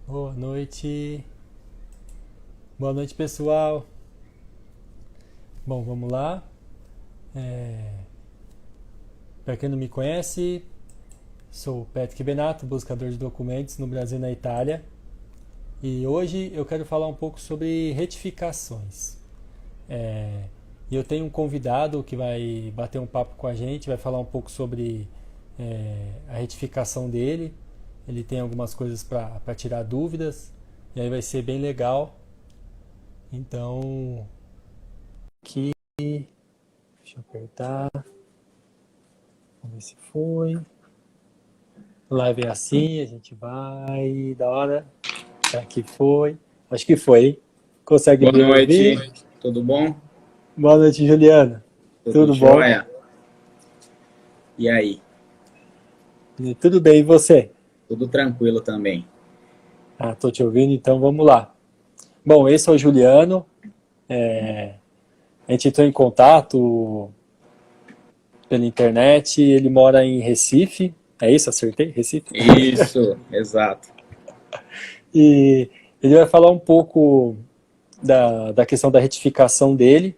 Boa noite. Boa noite, pessoal. Bom, vamos lá. Para quem não me conhece, sou Patrick Benato, buscador de documentos no Brasil e na Itália. E hoje eu quero falar um pouco sobre retificações. E eu tenho um convidado que vai bater um papo com a gente, vai falar um pouco sobre a retificação dele. Ele tem algumas coisas para tirar dúvidas, e aí vai ser bem legal. Então, aqui, deixa eu apertar, vamos ver se foi. Live é assim, a gente vai, da hora. Será que foi? Acho que foi, hein? Consegue Boa me noite, ouvir? tudo bom? Boa noite, Juliana. Tudo Tudo bom? jóia? E aí? Tudo bem, e você? Tudo tranquilo também. Ah, tô te ouvindo, então vamos lá. Bom, esse é o Juliano. A gente entrou em contato pela internet, ele mora em Recife. É isso? Acertei? Recife? Isso, exato. E ele vai falar um pouco da questão da retificação dele,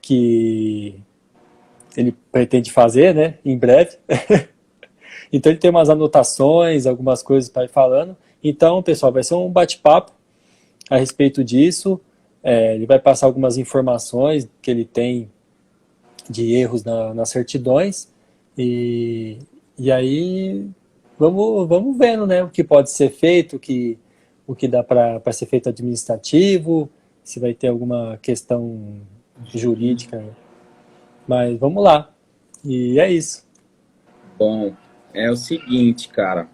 que ele pretende fazer, né, em breve. Então ele tem umas anotações, algumas coisas para ir falando. Então, pessoal, vai ser um bate-papo a respeito disso. Ele vai passar algumas informações que ele tem de erros nas certidões. E, e aí vamos vendo, né, o que pode ser feito, o que dá para ser feito administrativo, se vai ter alguma questão jurídica. Mas vamos lá. E é isso. Bom, é o seguinte, cara.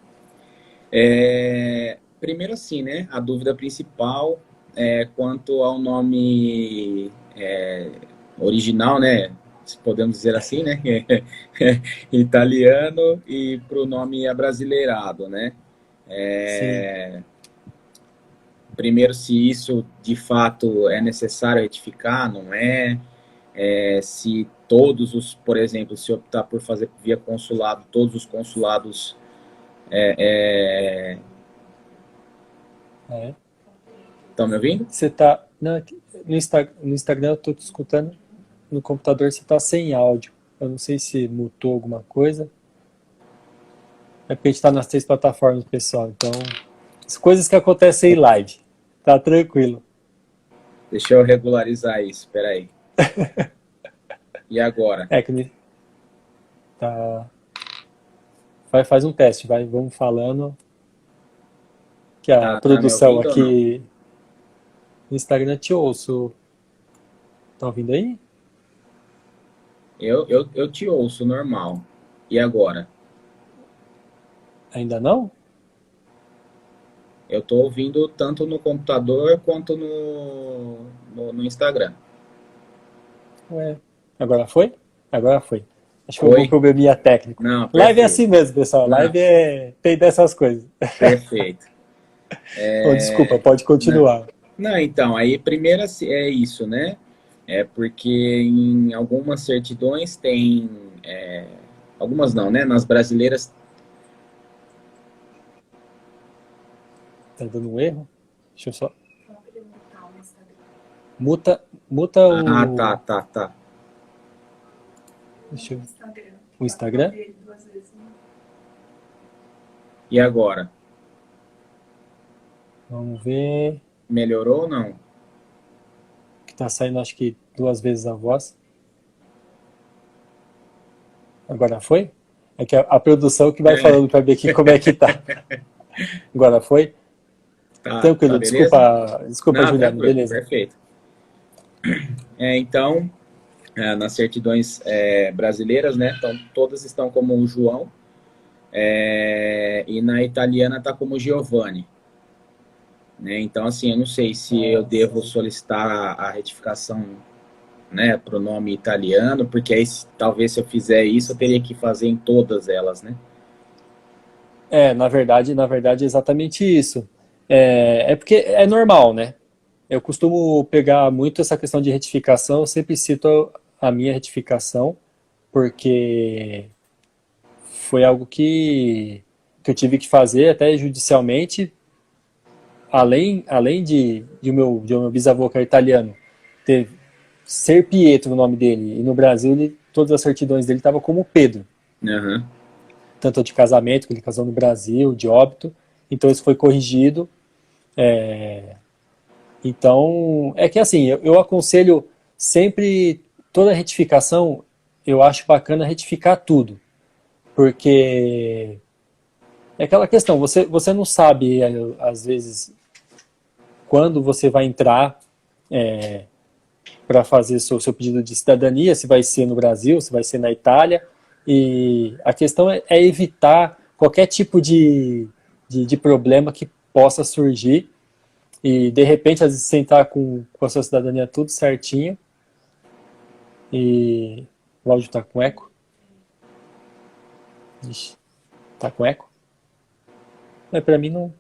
Primeiro assim, né? A dúvida principal é quanto ao nome original, né? Se podemos dizer assim, né? Italiano e para o nome abrasileirado, né? Sim. Primeiro, se isso de fato é necessário retificar, não é? Se todos os, por exemplo, se optar por fazer via consulado, todos os consulados. É. Estão me ouvindo? Você tá. Não, no Instagram eu tô te escutando. No computador você tá sem áudio. Eu não sei se mutou alguma coisa. É porque a gente tá nas três plataformas, pessoal. Então, as coisas que acontecem em live. Tá tranquilo. Deixa eu regularizar isso, espera aí. E agora? É que tá. Faz um teste, vai, vamos falando. Que a Tá me produção ouvindo ou não? aqui no Instagram te ouço. Tá ouvindo aí? Eu te ouço normal. E agora? Ainda não? Eu estou ouvindo tanto no computador quanto no Instagram. Ué. Agora foi? Agora foi. Acho que foi algum Foi? probleminha técnico. Não, Live é perfeito. assim mesmo, pessoal. Não, Live tem dessas coisas. perfeito. Bom, desculpa, pode Não, continuar. não, então, aí primeiro é isso, né? É porque em algumas certidões tem, algumas não, né? Nas brasileiras, Tá dando um erro? Deixa eu só. Muta, muta o. tá. Deixa eu... O Instagram? E agora? Vamos ver. Melhorou ou não? Que tá saindo acho que duas vezes a voz. Agora foi? É que a produção que vai É, falando pra ver aqui como é que tá. Agora foi? tá Tranquilo, beleza? desculpa, Não, Juliano, tranquilo, beleza. perfeito. Então, nas certidões brasileiras, né? Então, todas estão como João, e na italiana tá como Giovanni. Né? Então, assim, eu não sei se eu Ah, devo sim. solicitar a retificação, né, para o nome italiano, porque aí talvez se eu fizer isso eu teria que fazer em todas elas, né? Na verdade é exatamente isso. É porque é normal, né? Eu costumo pegar muito essa questão de retificação, eu sempre cito a minha retificação, porque foi algo que eu tive que fazer até judicialmente, além de o meu bisavô, que é italiano, ser Pietro o nome dele, e no Brasil todas as certidões dele estavam como Pedro. Aham. Tanto de casamento, que ele casou no Brasil, de óbito. Então isso foi corrigido. Então, é que assim, eu aconselho sempre, toda retificação, eu acho bacana retificar tudo. Porque é aquela questão, você não sabe, às vezes, quando você vai entrar para fazer seu pedido de cidadania, se vai ser no Brasil, se vai ser na Itália, e a questão é evitar qualquer tipo de problema que possa surgir, e de repente, às vezes, você entrar com a sua cidadania tudo certinho, e o áudio tá com eco? Ixi, tá com eco? Mas para mim não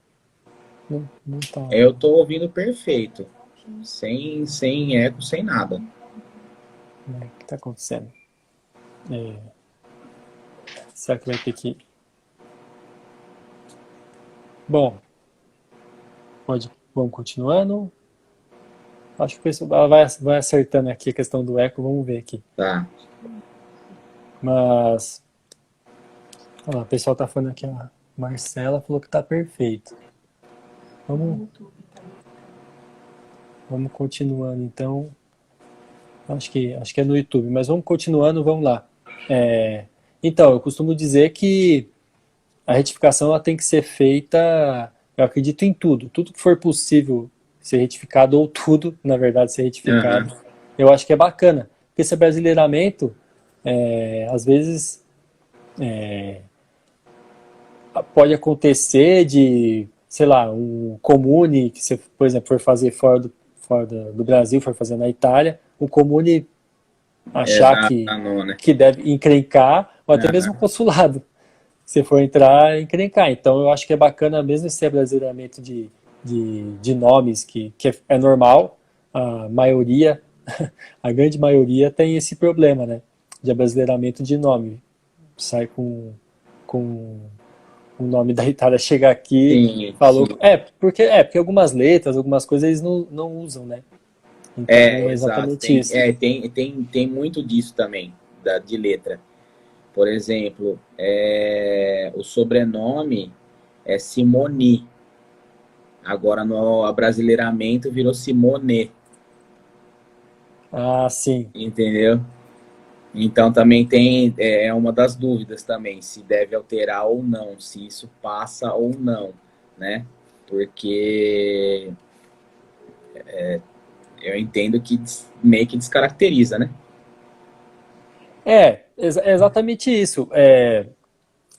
tá. Eu tô ouvindo perfeito. Sem eco, sem nada. O que está acontecendo? Será que vai ter que... Bom, vamos continuando. Acho que o pessoal vai acertando aqui a questão do eco, vamos ver aqui. Tá. Mas, olha lá, o pessoal tá falando aqui, a Marcela falou que tá perfeito. Vamos continuando, então. Acho que é no YouTube, mas vamos continuando, vamos lá. Então, eu costumo dizer que a retificação ela tem que ser feita, eu acredito em tudo que for possível ser retificado, ou tudo, na verdade, ser retificado. Eu acho que é bacana, porque esse abrasileiramento, às vezes, pode acontecer de, sei lá, um comune, que você, por exemplo, for fazer fora do Brasil, for fazer na Itália, o comune achar que deve encrencar, ou até mesmo o consulado, se for entrar, encrencar. Então eu acho que é bacana mesmo esse abrasileiramento de nomes, que é normal, a maioria, a grande maioria tem esse problema, né, de abrasileiramento de nome. Sai com o nome da Itália, chega aqui, falou... Sim. Porque algumas letras, algumas coisas eles não usam, né? Então é exatamente exato. isso. Tem muito disso também, de letra. Por exemplo, o sobrenome é Simoni. Agora no abrasileiramento virou Simone. Ah, sim. Entendeu? Então também tem uma das dúvidas também, se deve alterar ou não, se isso passa ou não, né? Porque eu entendo que meio que descaracteriza, né? É exatamente isso. É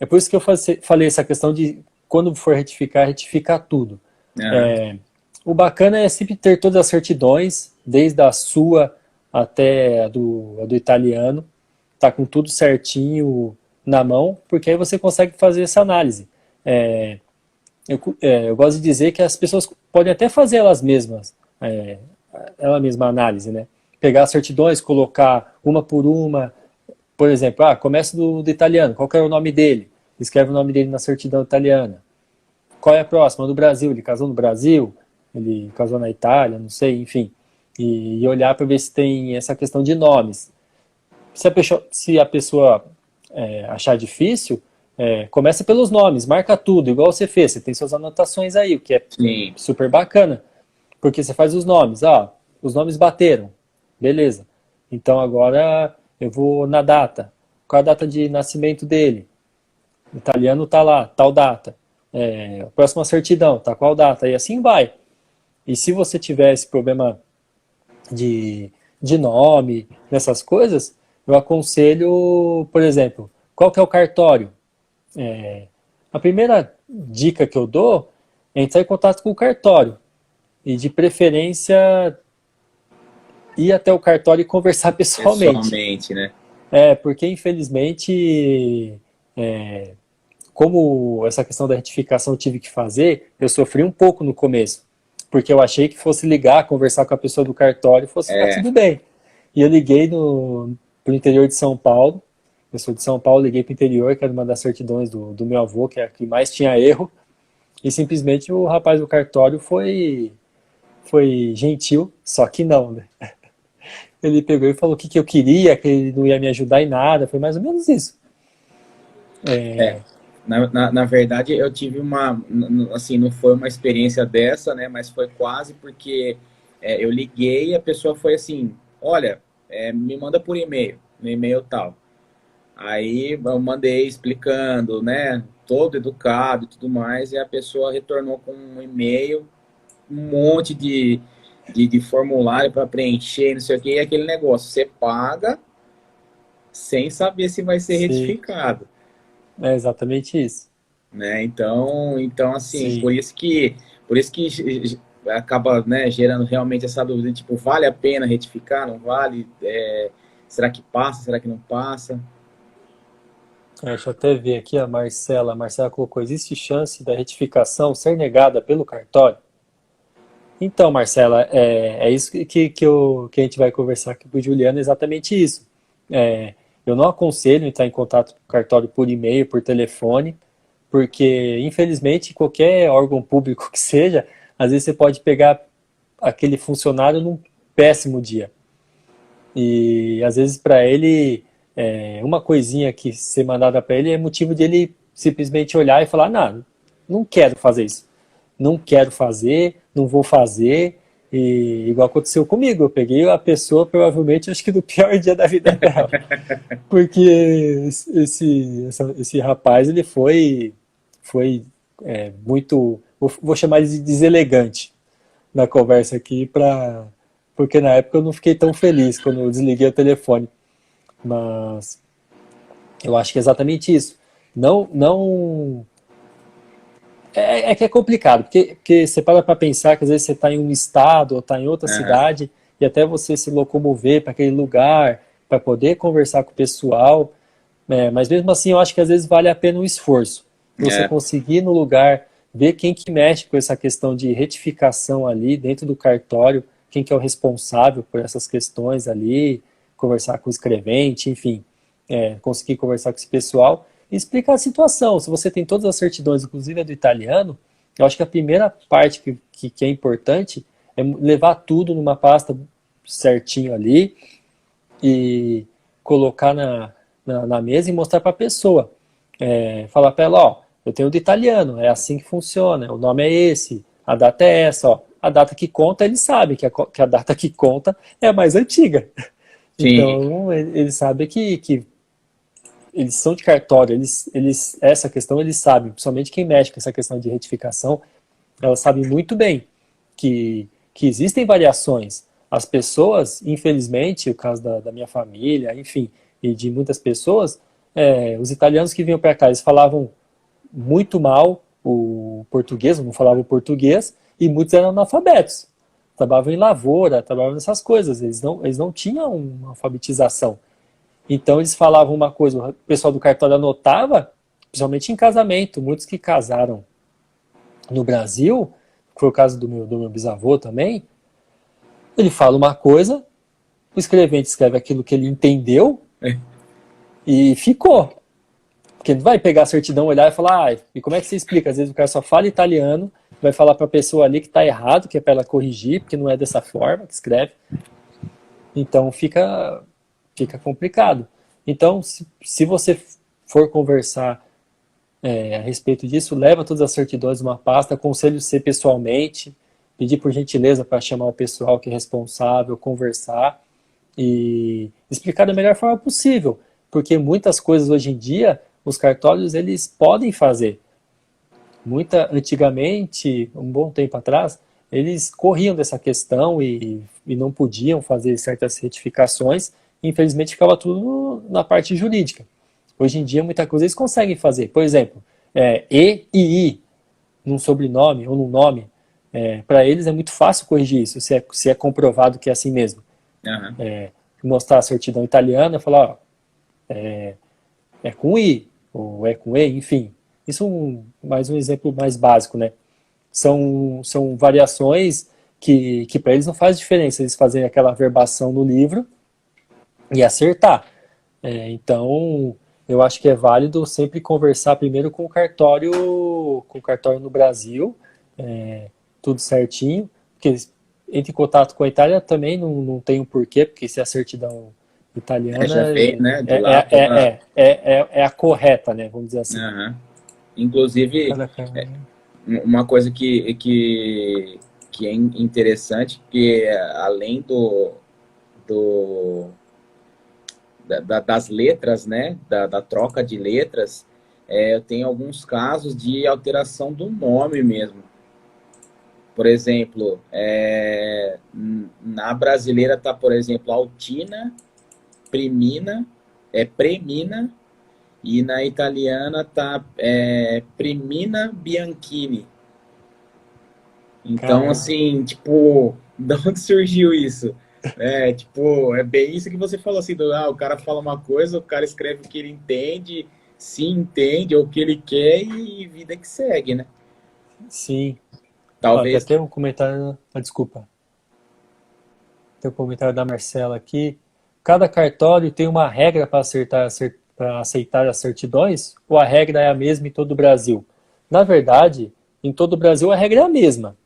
por isso que eu falei essa questão de, quando for retificar tudo. O bacana é sempre ter todas as certidões, desde a sua até a do italiano, tá com tudo certinho na mão, porque aí você consegue fazer essa análise. Eu gosto de dizer que as pessoas podem até fazer ela mesma análise, né? Pegar as certidões, colocar uma por uma, por exemplo, começa do italiano, qual que é o nome dele? Escreve o nome dele na certidão italiana. Qual é a próxima? Do Brasil, ele casou no Brasil? Ele casou na Itália? Não sei, enfim. E olhar para ver se tem essa questão de nomes. Se a pessoa achar difícil, começa pelos nomes, marca tudo, igual você fez. Você tem suas anotações aí, o que é Sim. super bacana. Porque você faz os nomes. Os nomes bateram. Beleza. Então agora eu vou na data. Qual a data de nascimento dele? O italiano tá lá, tal data. A próxima certidão, tá qual data? E assim vai. E se você tiver esse problema de nome, nessas coisas, eu aconselho, por exemplo, qual que é o cartório? A primeira dica que eu dou é entrar em contato com o cartório. E de preferência ir até o cartório e conversar pessoalmente. Pessoalmente, né? Porque infelizmente, como essa questão da retificação eu tive que fazer, eu sofri um pouco no começo. Porque eu achei que fosse ligar, conversar com a pessoa do cartório e fosse ficar tudo bem. E eu liguei pro interior de São Paulo. Eu sou de São Paulo, liguei pro interior, que era uma das certidões do meu avô, que é a que mais tinha erro. E simplesmente o rapaz do cartório foi gentil, só que não, né? Ele pegou e falou o que, que eu queria, que ele não ia me ajudar em nada, foi mais ou menos isso. É, na verdade, eu tive assim, não foi uma experiência dessa, né, mas foi quase porque eu liguei e a pessoa foi assim, olha, me manda por e-mail, no e-mail tal. Aí eu mandei explicando, né, todo educado e tudo mais, e a pessoa retornou com um e-mail, um monte de formulário para preencher, não sei o que, e aquele negócio, você paga sem saber se vai ser Sim, retificado. é exatamente isso. Né? Então assim, Sim, por isso que acaba, né, gerando realmente essa dúvida, tipo, vale a pena retificar, não vale? Será que passa, será que não passa? deixa eu até ver aqui a Marcela colocou, existe chance da retificação ser negada pelo cartório? Então, Marcela, é isso que a gente vai conversar aqui com o Juliano, exatamente isso. Eu não aconselho entrar em contato com o cartório por e-mail, por telefone, porque, infelizmente, qualquer órgão público que seja, às vezes você pode pegar aquele funcionário num péssimo dia. E, às vezes, para ele, uma coisinha que ser mandada para ele é motivo de ele simplesmente olhar e falar: não, não quero fazer isso. Não quero fazer, não vou fazer. E igual aconteceu comigo, eu peguei a pessoa provavelmente acho que no pior dia da vida dela, porque esse rapaz ele foi muito, vou chamar ele de deselegante na conversa aqui porque na época eu não fiquei tão feliz quando eu desliguei o telefone, mas eu acho que é exatamente isso. Não que é complicado, porque você para pensar que às vezes você está em um estado ou está em outra Uhum. cidade e até você se locomover para aquele lugar para poder conversar com o pessoal, mas mesmo assim eu acho que às vezes vale a pena o esforço. Você É, conseguir no lugar ver quem que mexe com essa questão de retificação ali dentro do cartório, quem que é o responsável por essas questões ali, conversar com o escrevente, enfim, conseguir conversar com esse pessoal e explicar a situação. Se você tem todas as certidões, inclusive a do italiano, eu acho que a primeira parte que é importante é levar tudo numa pasta certinho ali e colocar na mesa e mostrar para a pessoa. Falar para ela, ó, eu tenho do italiano, é assim que funciona, o nome é esse, a data é essa, ó. A data que conta, ele sabe que a data que conta é a mais antiga. sim, Então, ele sabe que eles são de cartório, essa questão eles sabem, principalmente quem mexe com essa questão de retificação, elas sabem muito bem que existem variações. As pessoas, infelizmente, o caso da minha família, enfim, e de muitas pessoas, os italianos que vinham para cá, eles falavam muito mal o português, não falavam português, e muitos eram analfabetos. Trabalhavam em lavoura, trabalhavam nessas coisas, eles não tinham uma alfabetização. Então eles falavam uma coisa, o pessoal do cartório anotava, principalmente em casamento, muitos que casaram no Brasil, que foi o caso do meu bisavô também, ele fala uma coisa, o escrevente escreve aquilo que ele entendeu e ficou. Porque ele não vai pegar a certidão, olhar e falar, e como é que você explica? Às vezes o cara só fala italiano, vai falar para a pessoa ali que está errado, que é para ela corrigir, porque não é dessa forma que escreve. Então fica complicado. Então, se você for conversar a respeito disso, leva todas as certidões numa pasta, aconselho você pessoalmente, pedir por gentileza para chamar o pessoal que é responsável, conversar e explicar da melhor forma possível, porque muitas coisas hoje em dia os cartórios eles podem fazer. Antigamente, um bom tempo atrás, eles corriam dessa questão e não podiam fazer certas retificações, e infelizmente ficava tudo na parte jurídica. Hoje em dia, muita coisa eles conseguem fazer. Por exemplo, E e I, num sobrenome ou num nome, para eles é muito fácil corrigir isso, se é comprovado que é assim mesmo. uhum. Mostrar a certidão italiana, falar, ó, é com I, ou é com E, enfim. Isso mais um exemplo mais básico, né? São variações que para eles não faz diferença eles fazerem aquela verbação no livro e acertar. Então, eu acho que é válido sempre conversar primeiro com o cartório no Brasil, tudo certinho, porque entre em contato com a Itália também não tem um porquê, porque se a certidão Já italiana veio, né, de lá toda... é a correta, né? Vamos dizer assim. Aham. Inclusive, Cada uma coisa que é interessante, que além do, das letras, né, da troca de letras, eu tenho alguns casos de alteração do nome mesmo. Por exemplo, na brasileira tá, por exemplo, Altina, Primina, Premina, e na italiana tá Primina Bianchini. Então, Caramba. assim, tipo, de onde surgiu isso? Tipo, é bem isso que você falou, assim, o cara fala uma coisa, o cara escreve o que ele entende, se entende, ou o que ele quer, e vida que segue, né? Sim. Ó, tem Talvez... até um comentário. Desculpa. Tem um comentário da Marcela aqui. Cada cartório tem uma regra para aceitar as certidões, ou a regra é a mesma em todo o Brasil? Na verdade, em todo o Brasil a regra é a mesma.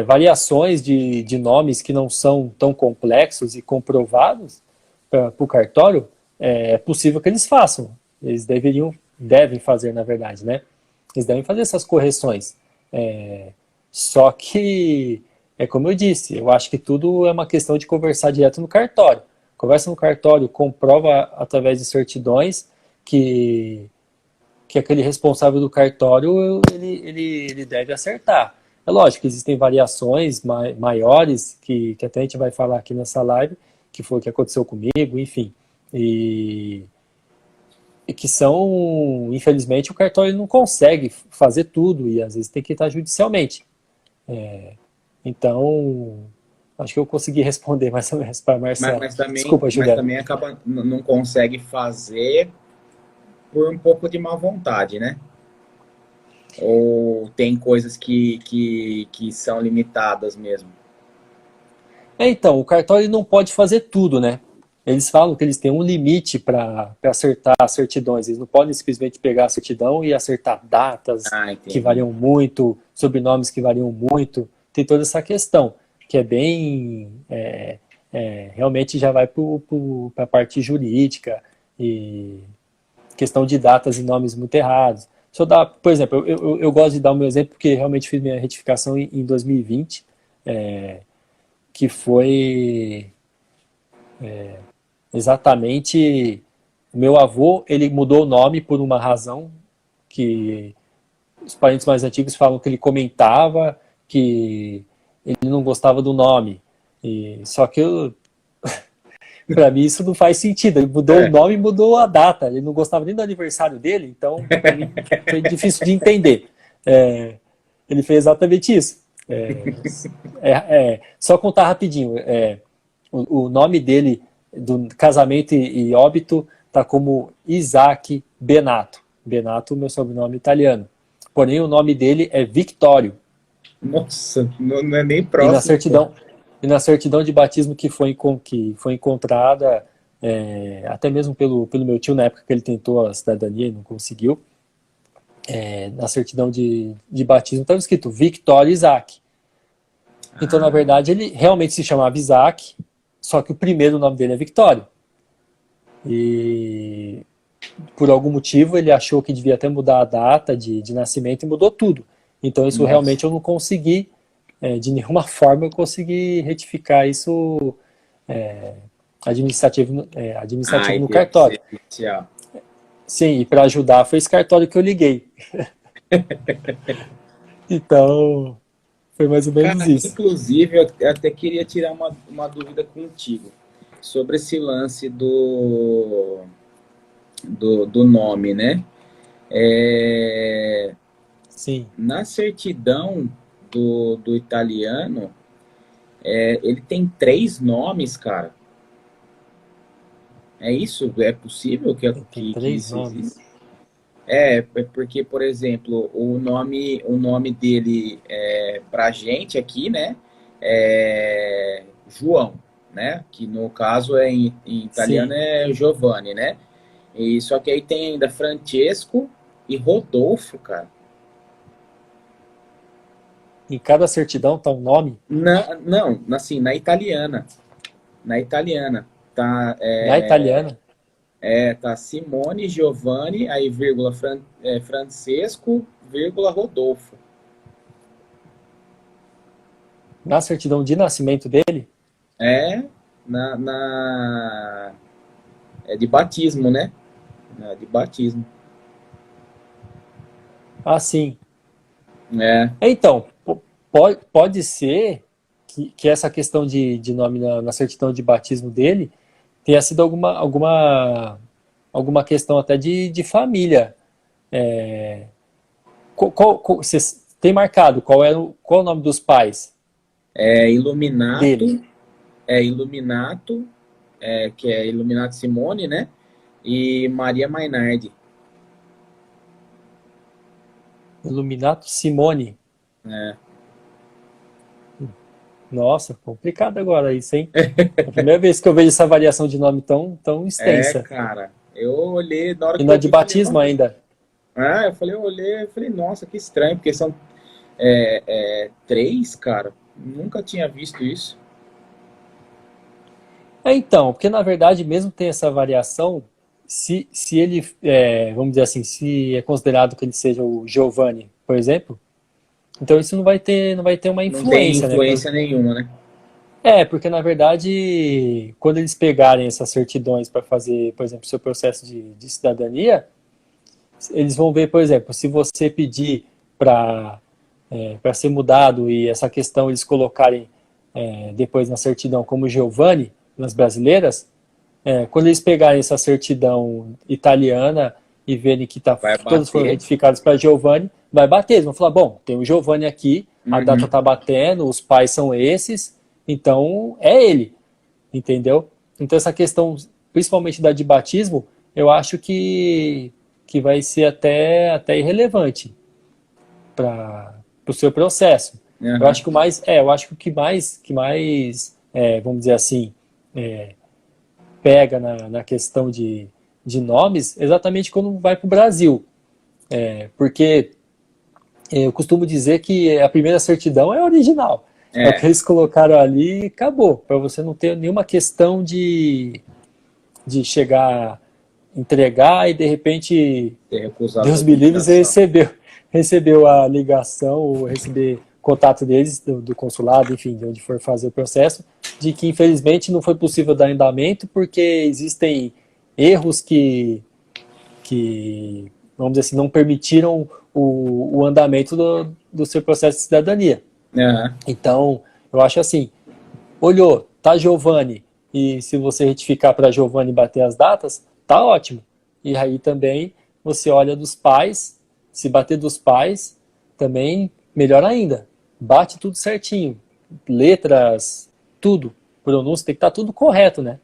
Variações de nomes que não são tão complexos e comprovados para o cartório, é possível que eles façam. Eles devem fazer, na verdade, né? Eles devem fazer essas correções. Só que, como eu disse, eu acho que tudo é uma questão de conversar direto no cartório. Conversa no cartório, comprova através de certidões que aquele responsável do cartório ele deve acertar. É lógico que existem variações maiores, que até a gente vai falar aqui nessa live, que foi o que aconteceu comigo, enfim. E que são, infelizmente, o cartório não consegue fazer tudo e às vezes tem que estar judicialmente. Então, acho que eu consegui responder mais ou menos para a Marcela. Desculpa, mas Juliana. também acaba, não consegue fazer por um pouco de má vontade, né? Ou tem coisas que são limitadas mesmo? Então, o cartório não pode fazer tudo, né? Eles falam que eles têm um limite para acertar as certidões. Eles não podem simplesmente pegar a certidão e acertar datas Ah, que entendi. variam muito, sobrenomes que variam muito. Tem toda essa questão, que é bem. Realmente já vai para a parte jurídica e questão de datas e nomes muito errados. Se eu dar, por exemplo, eu gosto de dar o meu exemplo porque realmente fiz minha retificação em 2020, que foi exatamente meu avô, ele mudou o nome por uma razão que os parentes mais antigos falam que ele comentava que ele não gostava do nome. Só que para mim isso não faz sentido. Ele mudou o nome e mudou a data. Ele não gostava nem do aniversário dele, então para mim foi difícil de entender. Ele fez exatamente isso. Só contar rapidinho. O nome dele, do casamento e óbito, tá como Isaac Benato. Benato, meu sobrenome italiano. Porém, o nome dele é Victório. Nossa, não é nem E na próximo. certidão, e na certidão de batismo que foi encontrada, até mesmo pelo meu tio, na época que ele tentou a cidadania e não conseguiu, na certidão de batismo estava escrito Victório Isaac. Então, na verdade, ele realmente se chamava Isaac, só que o primeiro nome dele é Victório. E por algum motivo ele achou que devia até mudar a data de nascimento e mudou tudo. Então isso Nossa. realmente eu não consegui, de nenhuma forma eu consegui retificar isso administrativo no Teve que cartório. ser judicial. Sim, e para ajudar foi esse cartório que eu liguei. Então, foi mais ou menos Cara, isso. inclusive, eu até queria tirar uma dúvida contigo sobre esse lance do nome, né? Sim. Na certidão do italiano, ele tem 3 nomes, cara. É isso? É possível Tem que três isso nomes. exista? Porque, por exemplo, o nome dele pra gente aqui, né? É João, né? Que no caso em italiano Sim. é Giovanni, né? E só que aí tem ainda Francesco e Rodolfo, cara. Em cada certidão tá um nome. Não, assim, na italiana. Na italiana. Tá, Na italiana. tá Simone, Giovanni, aí vírgula Francesco, vírgula Rodolfo. Na certidão de nascimento dele. É é de batismo, né? De batismo. Ah, sim. É, Então, pode ser que essa questão de nome na certidão de batismo dele tenha sido alguma questão até de família. Você tem marcado qual é o nome dos pais é dele? Iluminato, Iluminato, que é Iluminato Simone, né? E Maria Mainardi. Illuminato Simone. É, Nossa, complicado agora isso, hein? É a primeira vez que eu vejo essa variação de nome tão extensa. cara. Eu olhei, na hora E que não é eu de vi, falei, batismo nossa. ainda. Ah, eu olhei, eu falei, nossa, que estranho, porque são três, cara. Nunca tinha visto isso. Então, porque na verdade, mesmo que tenha essa variação, se ele, vamos dizer assim, se é considerado que ele seja o Giovanni, por exemplo, então isso não vai ter uma Não tem influência, né? influência nenhuma, né? Porque na verdade, quando eles pegarem essas certidões para fazer, por exemplo, o seu processo de cidadania, eles vão ver, por exemplo, se você pedir para ser mudado e essa questão eles colocarem depois na certidão como Giovanni, nas brasileiras, quando eles pegarem essa certidão italiana e verem que Vai todas foram bater. retificadas para Giovanni, vai bater. Eles vão falar, bom, tem o Giovanni aqui, a data Uhum. está batendo, os pais são esses, então é ele, entendeu? Então essa questão, principalmente da de batismo, eu acho que vai ser até irrelevante para o seu processo. Eu Uhum. acho que o que mais, vamos dizer assim, pega na questão de nomes, exatamente quando vai para o Brasil. Porque eu costumo dizer que a primeira certidão é original. É o que É, eles colocaram ali e acabou. Para você não ter nenhuma questão de chegar, entregar e de repente, ter recusado a Deus me livre, você documentação. recebeu a ligação ou receber contato deles, do consulado, enfim, de onde for fazer o processo, de que infelizmente não foi possível dar andamento porque existem erros que vamos dizer assim, não permitiram o andamento do seu processo de cidadania. Uhum. Então, eu acho assim, olhou, tá Giovanni, e se você retificar para Giovanni bater as datas, tá ótimo. E aí também você olha dos pais, se bater dos pais, também melhor ainda. Bate tudo certinho. Letras, tudo. Pronúncia, tem que estar tudo correto, né?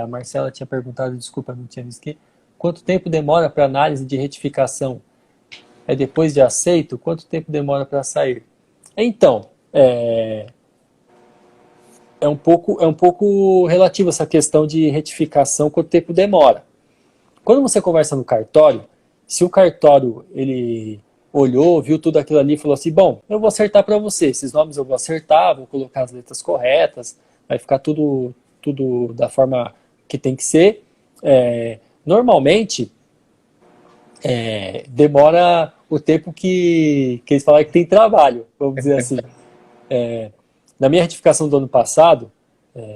A Marcela tinha perguntado, desculpa, não tinha visto aqui. Quanto tempo demora para análise de retificação? É depois de aceito? Quanto tempo demora para sair? Então, é um pouco relativo essa questão de retificação, quanto tempo demora. Quando você conversa no cartório, se o cartório ele olhou, viu tudo aquilo ali e falou assim, bom, eu vou acertar para você, esses nomes eu vou acertar, vou colocar as letras corretas, vai ficar tudo da forma que tem que ser. Normalmente, demora o tempo que eles falaram que tem trabalho, vamos dizer assim. Na minha retificação do ano passado,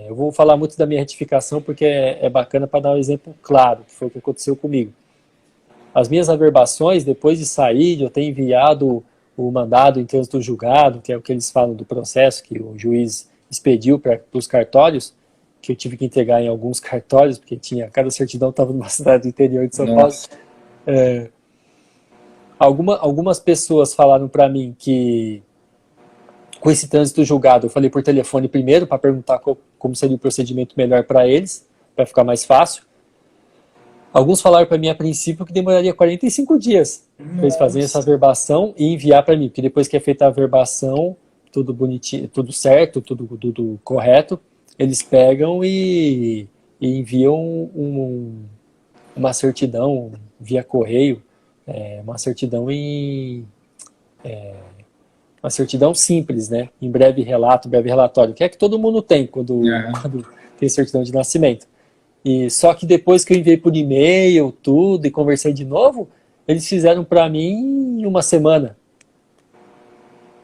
eu vou falar muito da minha retificação porque é bacana para dar um exemplo claro, que foi o que aconteceu comigo. As minhas averbações, depois de sair, de eu ter enviado o mandado em trânsito julgado, que é o que eles falam do processo que o juiz expediu para os cartórios, que eu tive que entregar em alguns cartórios, porque cada certidão estava numa cidade do interior de São Paulo. Nossa. Algumas pessoas falaram para mim que com esse trânsito julgado, eu falei por telefone primeiro para perguntar como seria o procedimento melhor para eles, para ficar mais fácil. Alguns falaram para mim a princípio que demoraria 45 dias para eles fazerem essa Nossa. averbação e enviar para mim, porque depois que é feita a averbação, tudo bonitinho, tudo certo, tudo correto, eles pegam e enviam uma certidão via correio, uma certidão uma certidão simples, né? Em breve relato, breve relatório, que é que todo mundo tem quando tem certidão de nascimento. E só que depois que eu enviei por e-mail, tudo, e conversei de novo, eles fizeram para mim em uma semana.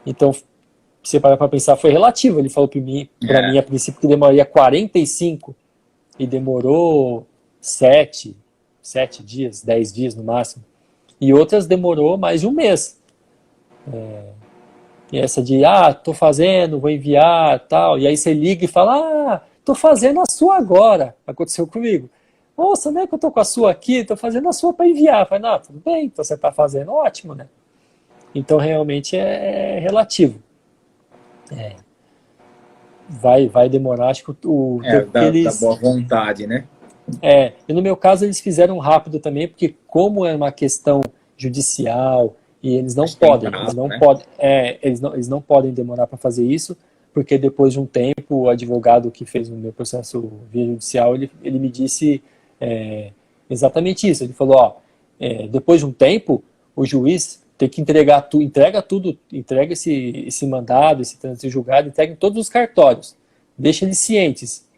Então, se você parar para pensar, foi relativo. Ele falou para mim, a princípio, que demoraria 45 e demorou 7 dias, 10 dias no máximo. E outras demorou mais de um mês. E essa de, tô fazendo, vou enviar, tal. E aí você liga e fala, tô fazendo a sua agora. Aconteceu comigo. Nossa, não é que eu tô com a sua aqui, tô fazendo a sua para enviar. Eu falei, não, tudo bem, então você tá fazendo, ótimo, né? Então realmente é relativo. Vai demorar, acho que o tempo que eles... Da boa vontade, né? E no meu caso eles fizeram rápido também, porque como é uma questão judicial e eles não podem, eles não podem demorar para fazer isso, porque depois de um tempo o advogado que fez o meu processo via judicial, ele me disse exatamente isso. Ele falou, depois de um tempo o juiz tem que entregar tudo, entrega esse mandado, esse trânsito julgado, entrega em todos os cartórios, deixa eles cientes,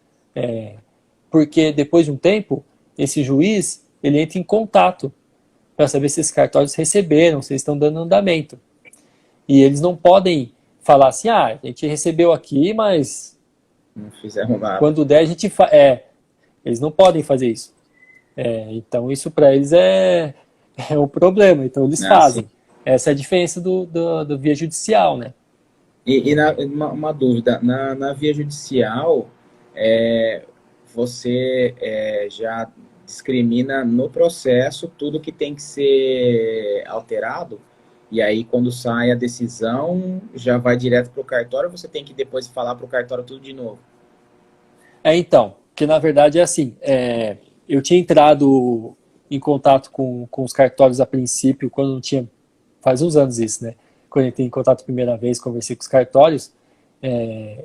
porque depois de um tempo esse juiz ele entra em contato para saber se esses cartórios receberam, se eles estão dando andamento. E eles não podem falar assim, a gente recebeu aqui, mas não fizeram nada. Quando der a gente eles não podem fazer isso. Então isso para eles é um problema, então eles fazem. Sim. Essa é a diferença do via judicial, né? E uma dúvida, na via judicial, você já discrimina no processo tudo que tem que ser alterado, e aí quando sai a decisão, já vai direto para o cartório, ou você tem que depois falar para o cartório tudo de novo? Então, que na verdade é assim, eu tinha entrado em contato com os cartórios a princípio, quando não tinha, faz uns anos isso, né? Quando eu entrei em contato a primeira vez, conversei com os cartórios,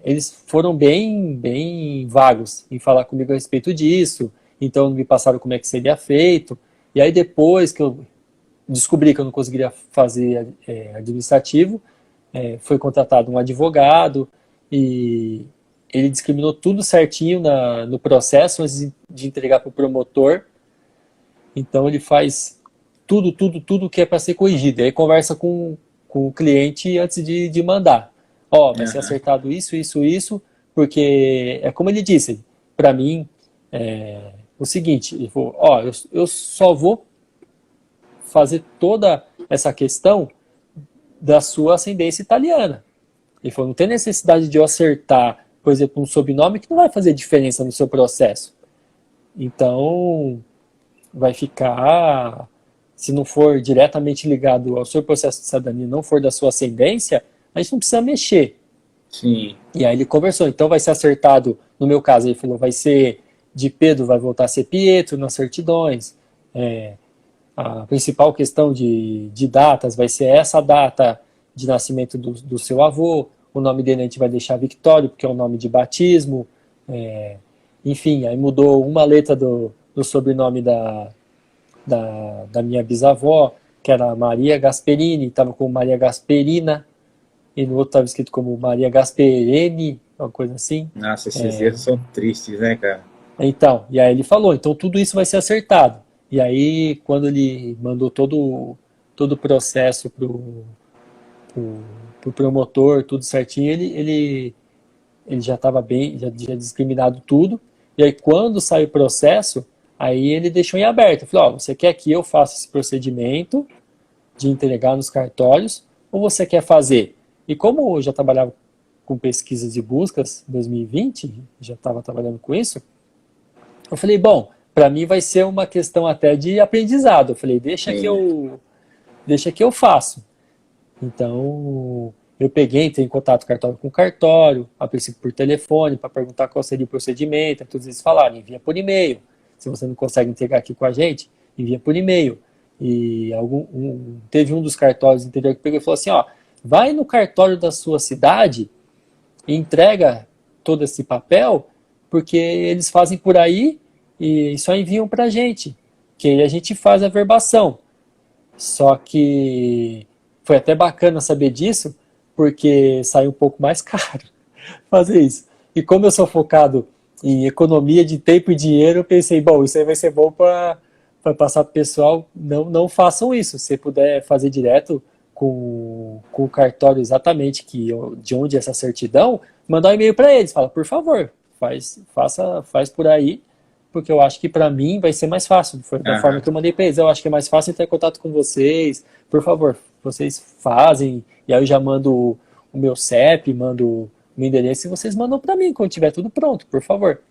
eles foram bem vagos em falar comigo a respeito disso, então me passaram como é que seria feito, e aí depois que eu descobri que eu não conseguiria fazer administrativo, foi contratado um advogado, e ele discriminou tudo certinho no processo antes de entregar para o promotor, então ele faz tudo que é para ser corrigido, aí conversa com o cliente antes de mandar. Vai ser acertado isso, porque é como ele disse, para mim, o seguinte, ele falou, eu só vou fazer toda essa questão da sua ascendência italiana. Ele falou, não tem necessidade de eu acertar, por exemplo, um sobrenome que não vai fazer diferença no seu processo. Então, vai ficar, se não for diretamente ligado ao seu processo de cidadania, não for da sua ascendência, a gente não precisa mexer. Sim. E aí ele conversou, então vai ser acertado, no meu caso, ele falou, vai ser de Pedro, vai voltar a ser Pietro nas certidões, a principal questão de datas vai ser essa data de nascimento do seu avô, o nome dele a gente vai deixar Victório, porque é o nome de batismo, enfim, aí mudou uma letra do sobrenome da minha bisavó, que era Maria Gasperini, estava com Maria Gasperina, e no outro estava escrito como Maria Gasperini, uma coisa assim. Nossa, esses erros são tristes, né, cara? Então, e aí ele falou, então tudo isso vai ser acertado. E aí, quando ele mandou todo o processo pro promotor, tudo certinho, ele já estava bem, já discriminado tudo. E aí, quando sai o processo, aí ele deixou em aberto. Falou, você quer que eu faça esse procedimento de entregar nos cartórios, ou você quer fazer? E como eu já trabalhava com pesquisas de buscas em 2020, já estava trabalhando com isso, eu falei, bom, para mim vai ser uma questão até de aprendizado. Eu falei, deixa que eu faço. Então, eu entrei em contato com o cartório, a princípio por telefone, para perguntar qual seria o procedimento. Todos eles falaram, envia por e-mail. Se você não consegue entregar aqui com a gente, envia por e-mail. E teve um dos cartórios do interior que pegou e falou assim, vai no cartório da sua cidade e entrega todo esse papel, porque eles fazem por aí e só enviam pra gente, que aí a gente faz a verbação. Só que foi até bacana saber disso, porque sai um pouco mais caro fazer isso. E como eu sou focado em economia de tempo e dinheiro, eu pensei, bom, isso aí vai ser bom para passar para o pessoal. Não façam isso. Se puder fazer direto com o cartório exatamente de onde é essa certidão, mandar um e-mail para eles. Fala, por favor, faz por aí, porque eu acho que para mim vai ser mais fácil. Foi da forma que eu mandei para eles. Eu acho que é mais fácil entrar em contato com vocês. Por favor, vocês fazem. E aí eu já mando o meu CEP, mando o meu endereço e vocês mandam para mim quando tiver tudo pronto, por favor.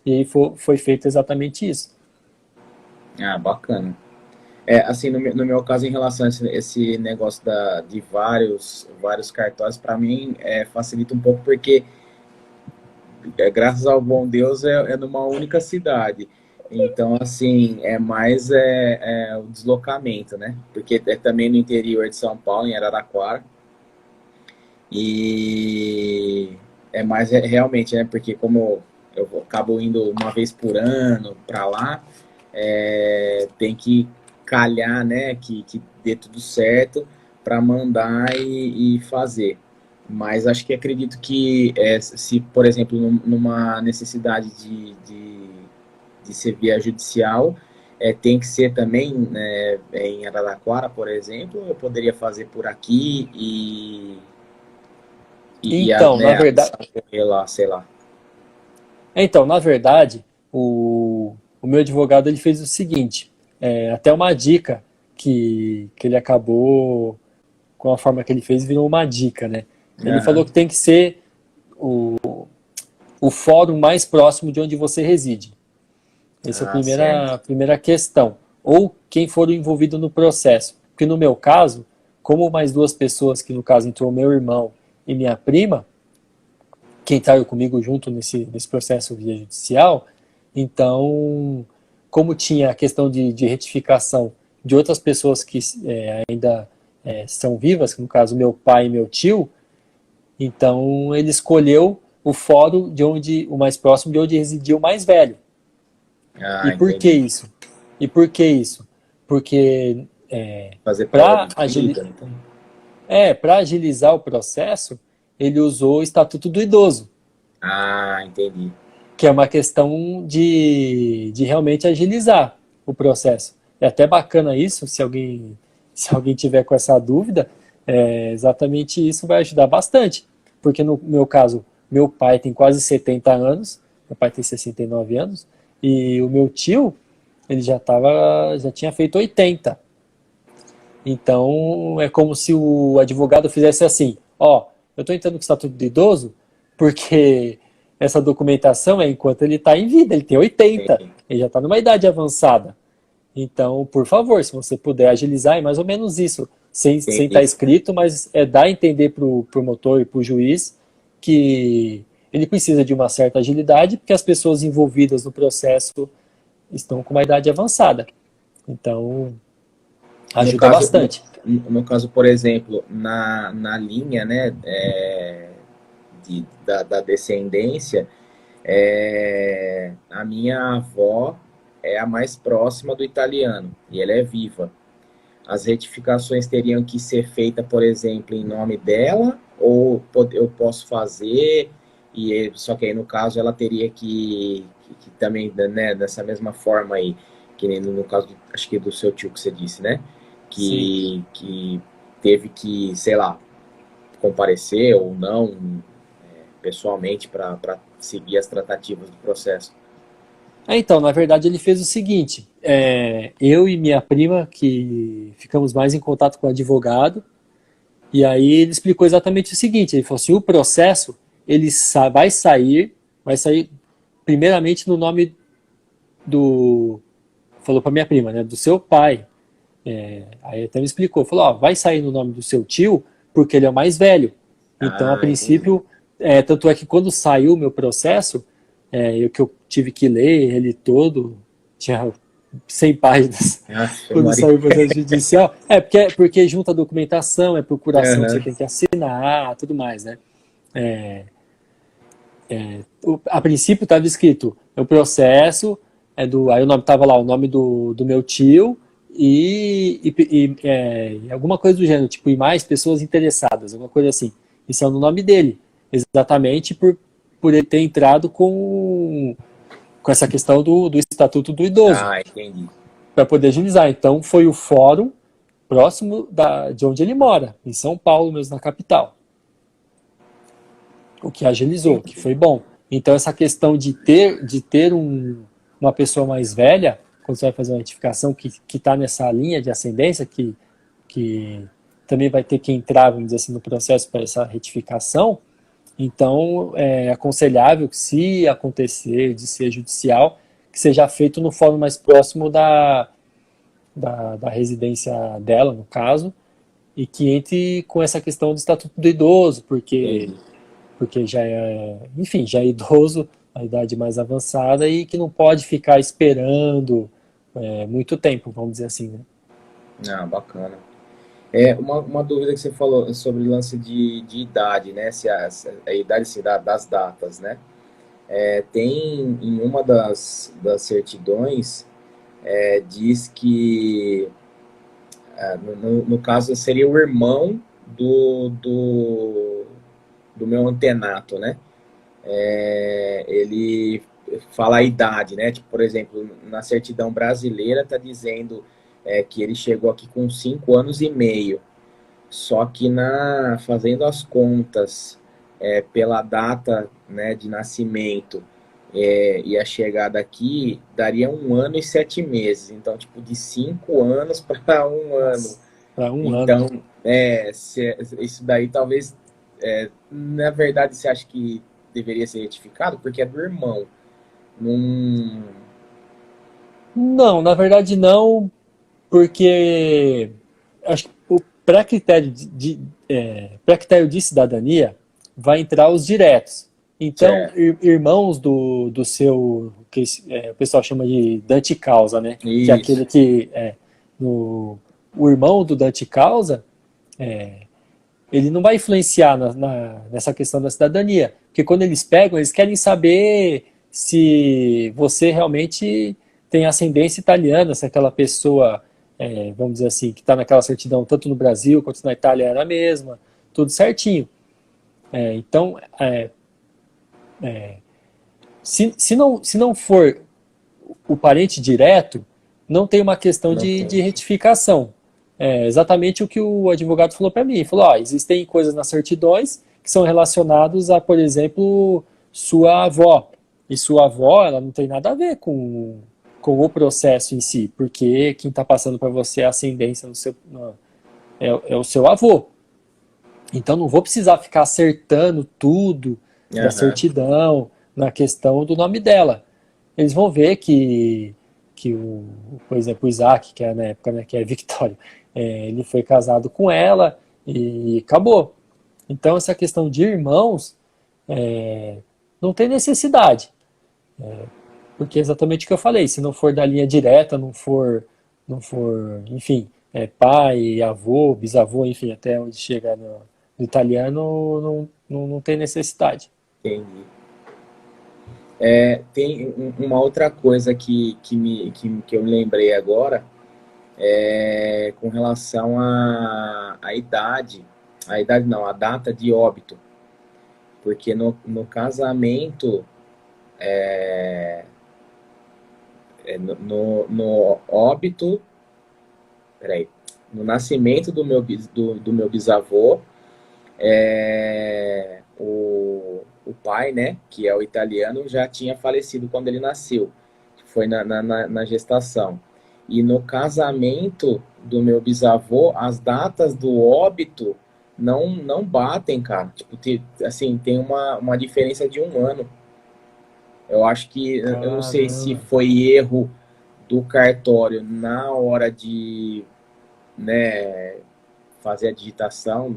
E aí foi feito exatamente isso. Bacana. Assim, no meu caso, em relação a esse negócio de vários cartórios, para mim facilita um pouco, porque graças ao bom Deus é numa única cidade. Então, assim, é mais o deslocamento, né? Porque é também no interior de São Paulo, em Araraquara. E é mais realmente, né? Porque como eu acabo indo uma vez por ano para lá, tem que calhar, né? Que dê tudo certo para mandar e fazer. Mas acho que acredito que se, por exemplo, numa necessidade de ser via judicial, tem que ser também, né, em Araraquara, por exemplo, eu poderia fazer por aqui Então, né, na verdade, lá, sei lá. então, na verdade, o meu advogado ele fez o seguinte, até uma dica que ele acabou, com a forma que ele fez, virou uma dica, né? Ele falou que tem que ser o fórum mais próximo de onde você reside. Essa é a primeira questão. Ou quem for envolvido no processo. Porque no meu caso, como mais duas pessoas, que no caso entrou meu irmão e minha prima, que entraram comigo junto nesse processo via judicial, então, como tinha a questão de retificação de outras pessoas que ainda são vivas, no caso meu pai e meu tio, então ele escolheu o fórum o mais próximo de onde residia o mais velho. E por que isso? Porque para agilizar o processo, ele usou o Estatuto do Idoso. Entendi. Que é uma questão de realmente agilizar o processo. É até bacana isso, se alguém tiver com essa dúvida, exatamente isso vai ajudar bastante. Porque no meu caso, meu pai tem quase 70 anos, meu pai tem 69 anos, e o meu tio, ele já tinha feito 80. Então, é como se o advogado fizesse assim, eu estou entrando com o Estatuto do Idoso porque essa documentação é enquanto ele está em vida, ele tem 80, ele já está numa idade avançada. Então, por favor, se você puder agilizar, é mais ou menos isso, sem estar escrito, mas dar a entender para o promotor e para o juiz que ele precisa de uma certa agilidade, porque as pessoas envolvidas no processo estão com uma idade avançada. Então, ajuda bastante. No caso, por exemplo, na linha, né, da descendência, a minha avó é a mais próxima do italiano, e ela é viva. As retificações teriam que ser feitas, por exemplo, em nome dela, ou eu posso fazer, só que aí no caso ela teria que também, né, dessa mesma forma aí, que nem no caso, acho que do seu tio que você disse, né? Que teve que, sei lá, comparecer ou não pessoalmente para seguir as tratativas do processo. Então, na verdade, ele fez o seguinte, eu e minha prima, que ficamos mais em contato com o advogado, e aí ele explicou exatamente o seguinte, ele falou assim, o processo, ele vai sair primeiramente no nome falou para minha prima, né, do seu pai. Aí até me explicou, falou, vai sair no nome do seu tio, porque ele é o mais velho. Então, a princípio, tanto é que quando saiu o meu processo, que eu tive que ler ele todo, tinha 100 páginas quando saiu o processo judicial. Porque junta a documentação, procuração que você tem que assinar, tudo mais, né? a princípio estava escrito, o processo aí o nome estava lá, o nome do meu tio alguma coisa do gênero, tipo, e mais pessoas interessadas, alguma coisa assim. Isso é no nome dele, exatamente por ele ter entrado com essa questão do Estatuto do Idoso, Ah, entendi. para poder agilizar. Então, foi o fórum próximo de onde ele mora, em São Paulo, mesmo na capital. O que agilizou, que Entendi. foi bom. Então, essa questão de ter uma pessoa mais velha, quando você vai fazer uma retificação que está nessa linha de ascendência, que também vai ter que entrar, vamos dizer assim, no processo para essa retificação, então é aconselhável que, se acontecer de ser judicial, que seja feito no fórum mais próximo da residência dela, no caso, e que entre com essa questão do Estatuto do Idoso, Entendi. porque já enfim, já é idoso, a idade mais avançada, e que não pode ficar esperando muito tempo, vamos dizer assim, né? Ah, bacana. Uma dúvida que você falou sobre o lance de idade, né? Se a idade se dá das datas, né? Tem em uma das certidões, diz que, no caso, seria o irmão do meu antenato, né? Ele fala a idade, né? Tipo, por exemplo, na certidão brasileira está dizendo que ele chegou aqui com 5 anos e meio. Só que fazendo as contas pela data, né, de nascimento e a chegada aqui, daria 1 ano e 7 meses. Então, tipo, de 5 anos para 1 ano. Para um ano, né? Então, isso daí talvez, na verdade, você acha que deveria ser retificado? Porque é do irmão. Não... Não, na verdade não, porque acho que o pré-critério de cidadania vai entrar os diretos. Então, Certo. irmãos do seu, que o pessoal chama de Dante Causa, né? Que é Isso. aquele que o irmão do Dante Causa, ele não vai influenciar nessa questão da cidadania. Porque quando eles pegam, eles querem saber se você realmente tem ascendência italiana, se aquela pessoa, vamos dizer assim, que está naquela certidão tanto no Brasil quanto na Itália era a mesma, tudo certinho. Então, se não for o parente direto, não tem uma questão Não de tem. retificação. É exatamente o que o advogado falou para mim. Ele falou: existem coisas nas certidões que são relacionadas a, por exemplo, sua avó. E sua avó, ela não tem nada a ver com o processo em si, porque quem está passando para você a ascendência é o seu avô. Então não vou precisar ficar acertando tudo da Aham. certidão na questão do nome dela. Eles vão ver que por exemplo, o Isaac, que é na época, né, que é Victória, ele foi casado com ela e acabou. Então essa questão de irmãos não tem necessidade, porque é exatamente o que eu falei. Se não for da linha direta, não for, enfim, pai, avô, bisavô, enfim, até onde chega no italiano, não tem necessidade. Entendi. Tem uma outra coisa que eu me lembrei agora, com relação à idade. A idade não, a data de óbito. Porque no casamento, no óbito, peraí, no nascimento do meu bisavô, o pai, né, que é o italiano, já tinha falecido quando ele nasceu. Foi na gestação. E no casamento do meu bisavô, as datas do óbito não batem, cara. Tipo, assim, tem uma diferença de 1 ano. Eu acho que, eu não sei se Caramba. foi erro do cartório na hora de, né, fazer a digitação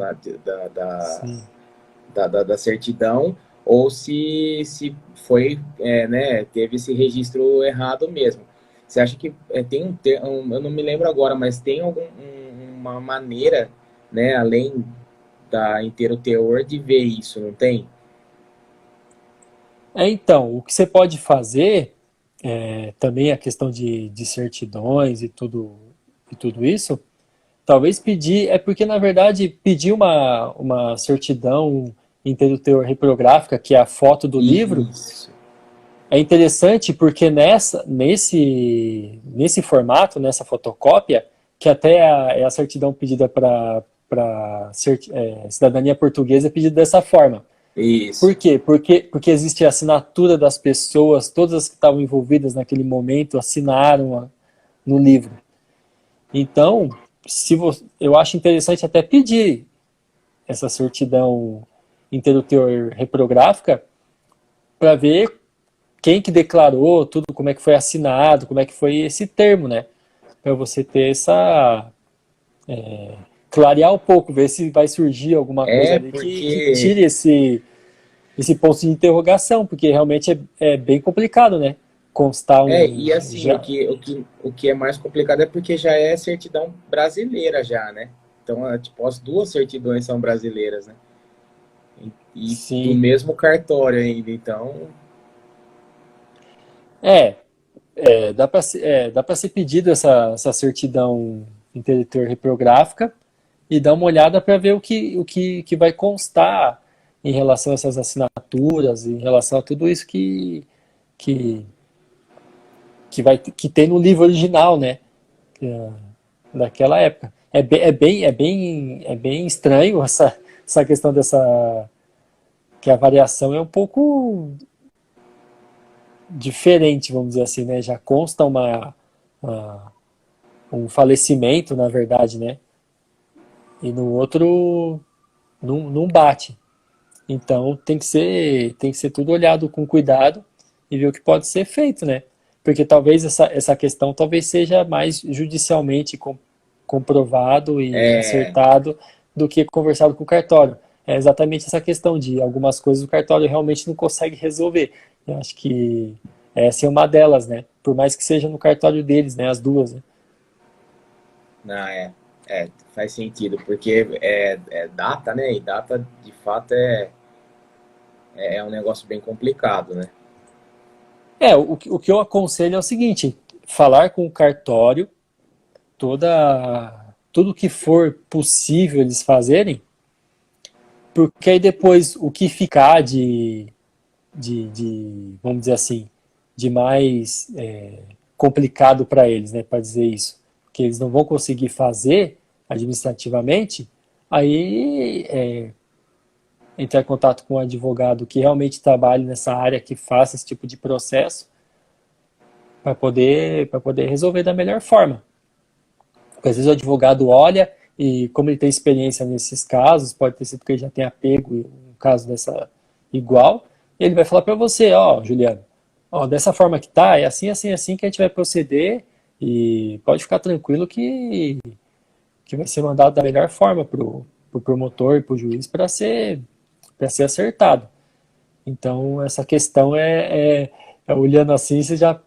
Sim. da certidão, ou se foi, né, teve esse registro errado mesmo. Você acha que eu não me lembro agora, mas tem uma maneira, né, além da inteiro teor, de ver isso, não tem? Então, o que você pode fazer, também a questão de certidões e tudo isso, talvez pedir, é porque na verdade pedir uma certidão interrutor reprográfica, que é a foto do livro, Isso. é interessante porque nesse formato, nessa fotocópia, que até é a certidão pedida para cidadania portuguesa, é pedida dessa forma. Isso. Por quê? Porque existe a assinatura das pessoas, todas as que estavam envolvidas naquele momento assinaram no livro. Então, eu acho interessante até pedir essa certidão interrutor reprográfica para ver quem que declarou tudo, como é que foi assinado, como é que foi esse termo, né? Para você ter clarear um pouco, ver se vai surgir alguma coisa ali que Porque tire esse ponto de interrogação, porque realmente é bem complicado, né? Constar e assim, o que é mais complicado é porque já é certidão brasileira já, né? Então, tipo, as duas certidões são brasileiras, né? E do Sim. mesmo cartório ainda, então, É, dá para ser pedido essa certidão interditor reprográfica e dar uma olhada para ver que vai constar em relação a essas assinaturas, em relação a tudo isso que, que tem no livro original, né? Daquela época. É bem estranho essa questão dessa. Que a variação é um pouco diferente, vamos dizer assim, né? Já consta uma um falecimento, na verdade, né? E no outro não bate. Então tem que ser tudo olhado com cuidado e ver o que pode ser feito, né? Porque talvez essa questão talvez seja mais judicialmente comprovado e é, acertado do que conversado com o cartório. É exatamente essa questão de algumas coisas o cartório realmente não consegue resolver. Eu acho que essa é uma delas, né? Por mais que seja no cartório deles, né? As duas, né? não, faz sentido, porque é data, né? E data, de fato, é um negócio bem complicado, né? O que eu aconselho é o seguinte: falar com o cartório, tudo que for possível eles fazerem, porque aí depois o que ficar vamos dizer assim, de mais complicado para eles, né, para dizer isso, que eles não vão conseguir fazer administrativamente, aí entrar em contato com um advogado que realmente trabalhe nessa área, que faça esse tipo de processo, para poder resolver da melhor forma. Porque às vezes o advogado olha e, como ele tem experiência nesses casos, pode ter sido que ele já tenha pego um caso dessa igual, e ele vai falar para você: ó, Juliano, ó, dessa forma que tá, é assim, assim, assim que a gente vai proceder, e pode ficar tranquilo que vai ser mandado da melhor forma pro promotor e pro juiz para ser acertado. Então, essa questão olhando assim, você já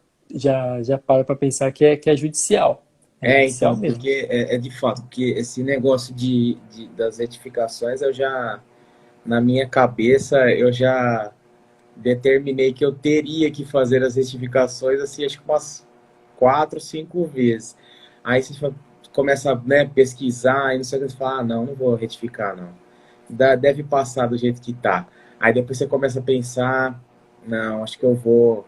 para pensar que é judicial. É judicial Então, mesmo. porque é de fato, porque esse negócio das retificações, eu já, na minha cabeça, eu já determinei que eu teria que fazer as retificações, assim, acho que umas 4, 5 vezes. Aí você começa, né, pesquisar e não sei o que, você fala, não, não vou retificar, não. Deve passar do jeito que tá. Aí depois você começa a pensar, não, acho que eu vou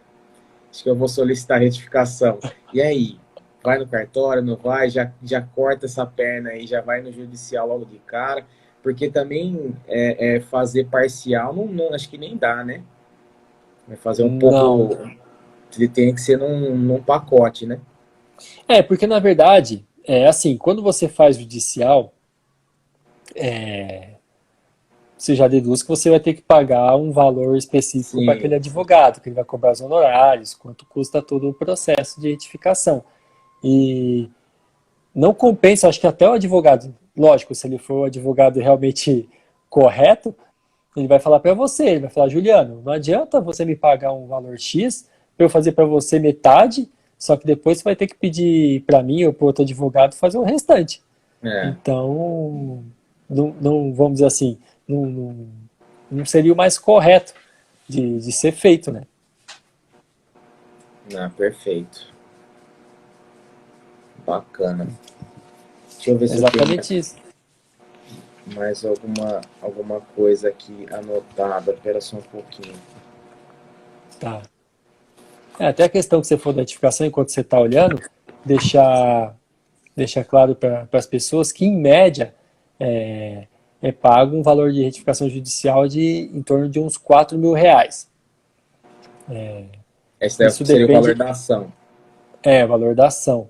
solicitar retificação. E aí? Vai no cartório, não vai? Já corta essa perna aí, já vai no judicial logo de cara. Porque também fazer parcial, acho que nem dá, né? Vai fazer um Não. pouco. Tem que ser num pacote, né? Porque na verdade, é assim, quando você faz judicial, você já deduz que você vai ter que pagar um valor específico para aquele Sim. advogado, que ele vai cobrar os honorários, quanto custa todo o processo de retificação. E não compensa, acho que até o advogado, lógico, se ele for o advogado realmente correto, ele vai falar para você, ele vai falar: Juliano, não adianta você me pagar um valor X para eu fazer para você metade, só que depois você vai ter que pedir para mim ou para outro advogado fazer o restante. É. Então, vamos dizer assim, não seria o mais correto. de ser feito, né? Ah, perfeito. Bacana. Deixa eu ver se Exatamente eu isso. tenho mais alguma coisa aqui anotada. Espera só um pouquinho. Tá. Até a questão que você for da notificação, enquanto você está olhando, deixar claro para as pessoas que, em média, é pago um valor de retificação judicial de em torno de uns R$ 4.000. Esse Isso seria o valor depende, da ação. valor da ação.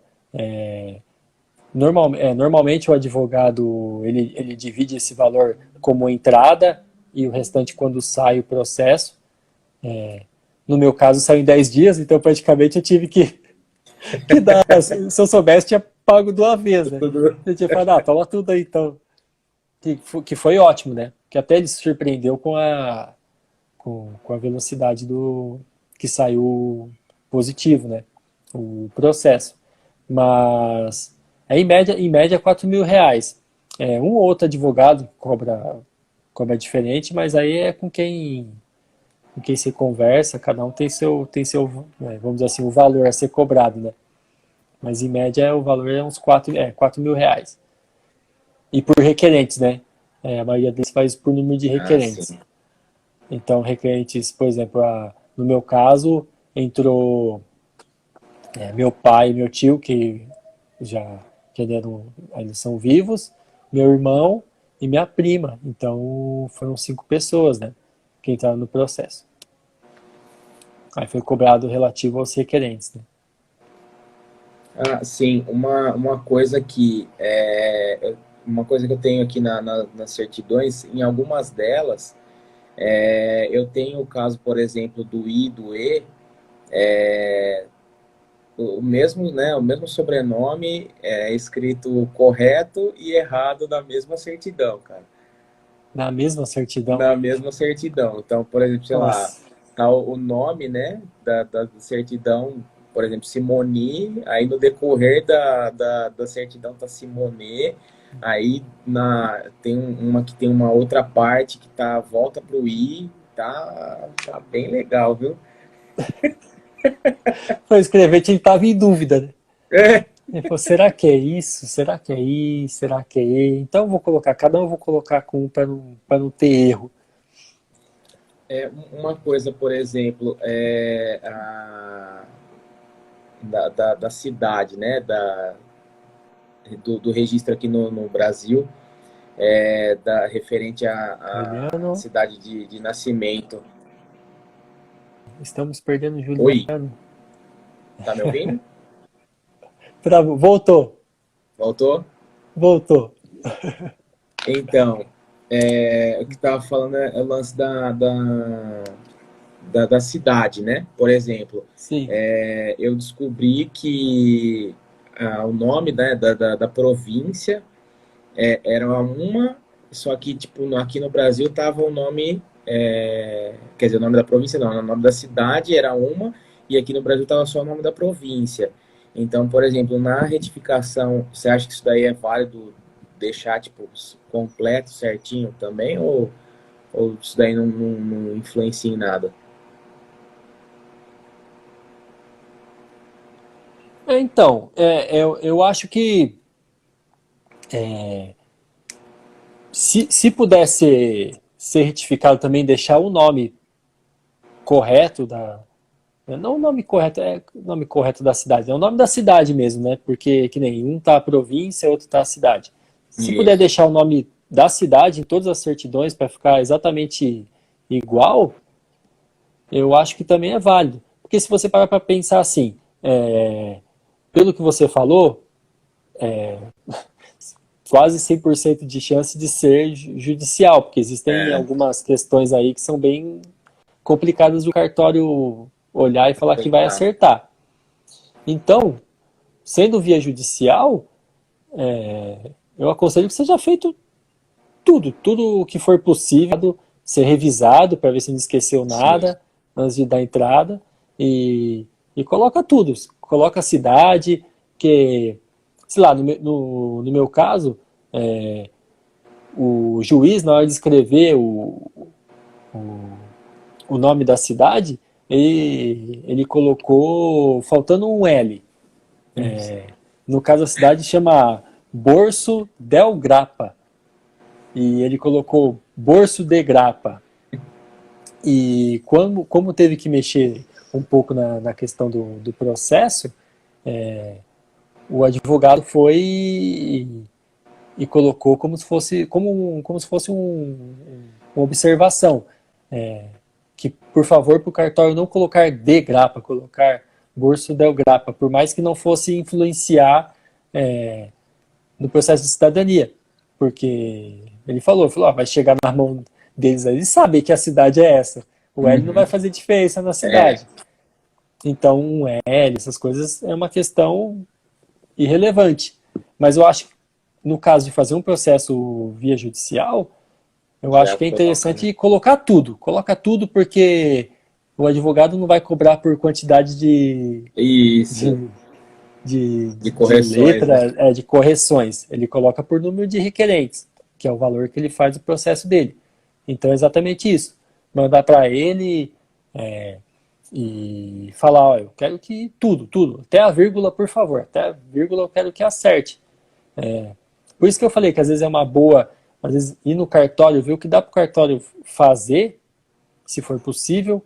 Normalmente o advogado ele divide esse valor como entrada e o restante quando sai o processo. No meu caso, saiu em 10 dias, então praticamente eu tive que dar. Se eu soubesse, tinha pago de uma vez, né? Eu tinha falado, toma tudo aí então. Que foi ótimo, né? Que até ele se surpreendeu com a velocidade que saiu positivo, né? O processo. Mas em média R$ 4.000. Um ou outro advogado cobra diferente, mas aí é com quem você conversa, cada um tem seu, vamos dizer assim, o valor a ser cobrado, né? Mas em média o valor é uns R$ 4.000. E por requerentes, né? A maioria deles faz por número de Ah, requerentes. sim. Então, requerentes, por exemplo, no meu caso, entrou meu pai e meu tio, que eles são vivos, meu irmão e minha prima. Então, foram 5 pessoas, né? Que entraram no processo. Aí foi cobrado relativo aos requerentes, né? Ah, sim, uma coisa que eu tenho aqui nas certidões, em algumas delas, eu tenho o caso, por exemplo, do I e do E, o mesmo, né, o mesmo sobrenome é escrito correto e errado na mesma certidão, cara. Na mesma certidão. Na mesma certidão. Então, por exemplo, sei lá, Nossa. tá o nome, né, da certidão, por exemplo, Simone, aí no decorrer da certidão tá Simone, aí tem uma que tem uma outra parte que volta pro I, tá bem legal, viu? Foi escrever, tinha estava em dúvida, né? É, Ele falou, será que é isso? Será que é I? Será que é E? Então eu vou colocar, cada um eu vou colocar com um para não ter erro. uma coisa, por exemplo, da cidade, né, do registro aqui no Brasil, referente à Juliano, cidade de nascimento. estamos perdendo Oi, Juliano. tá me ouvindo? Travou, voltou, Voltou? voltou. Então, o que estava falando é o lance da cidade, né? Por exemplo, Sim. eu descobri que o nome, né, da província era uma, só que tipo, aqui no Brasil tava o nome, quer dizer, o nome da província não, o nome da cidade era uma, e aqui no Brasil tava só o nome da província. Então, por exemplo, na retificação, você acha que isso daí é válido deixar tipo completo, certinho também, ou isso daí não influencia em nada? Então, eu acho que se pudesse ser retificado também, deixar o nome correto não o nome correto, o nome correto da cidade, é o nome da cidade mesmo, né? Porque que nem um tá a província, outro tá a cidade. Se puder Isso. deixar o nome da cidade em todas as certidões para ficar exatamente igual, eu acho que também é válido. Porque se você parar para pensar assim, pelo que você falou, quase 100% de chance de ser judicial, porque existem É, algumas questões aí que são bem complicadas do cartório olhar e falar que vai aceitar. acertar. Então, sendo via judicial, eu aconselho que seja feito tudo o que for possível, ser revisado para ver se não esqueceu Sim. nada antes de dar entrada e coloca tudo, coloca a cidade, que, sei lá, no meu caso, o juiz, na hora de escrever o nome da cidade, ele colocou faltando um L. No caso, a cidade chama Borso del Grappa. E ele colocou Borso de Grappa. E como teve que mexer um pouco na questão do processo, o advogado foi e colocou como se fosse uma observação. Que, por favor, para o cartório não colocar de grapa, colocar Borso del Grappa, por mais que não fosse influenciar no processo de cidadania. Porque ele falou vai chegar na mão deles aí, eles sabem que a cidade é essa. O L não vai fazer diferença na cidade. Então, um L, essas coisas, é uma questão irrelevante. Mas eu acho que, no caso de fazer um processo via judicial, eu acho que é interessante colocar tudo. Coloca tudo porque o advogado não vai cobrar por quantidade de correções, de letra, né? De correções. Ele coloca por número de requerentes, que é o valor que ele faz do processo dele. Então é exatamente isso. Mandar para ele e falar, eu quero que tudo, até a vírgula, por favor, até a vírgula eu quero que acerte. Por isso que eu falei que às vezes é uma boa, às vezes ir no cartório, ver o que dá para o cartório fazer, se for possível,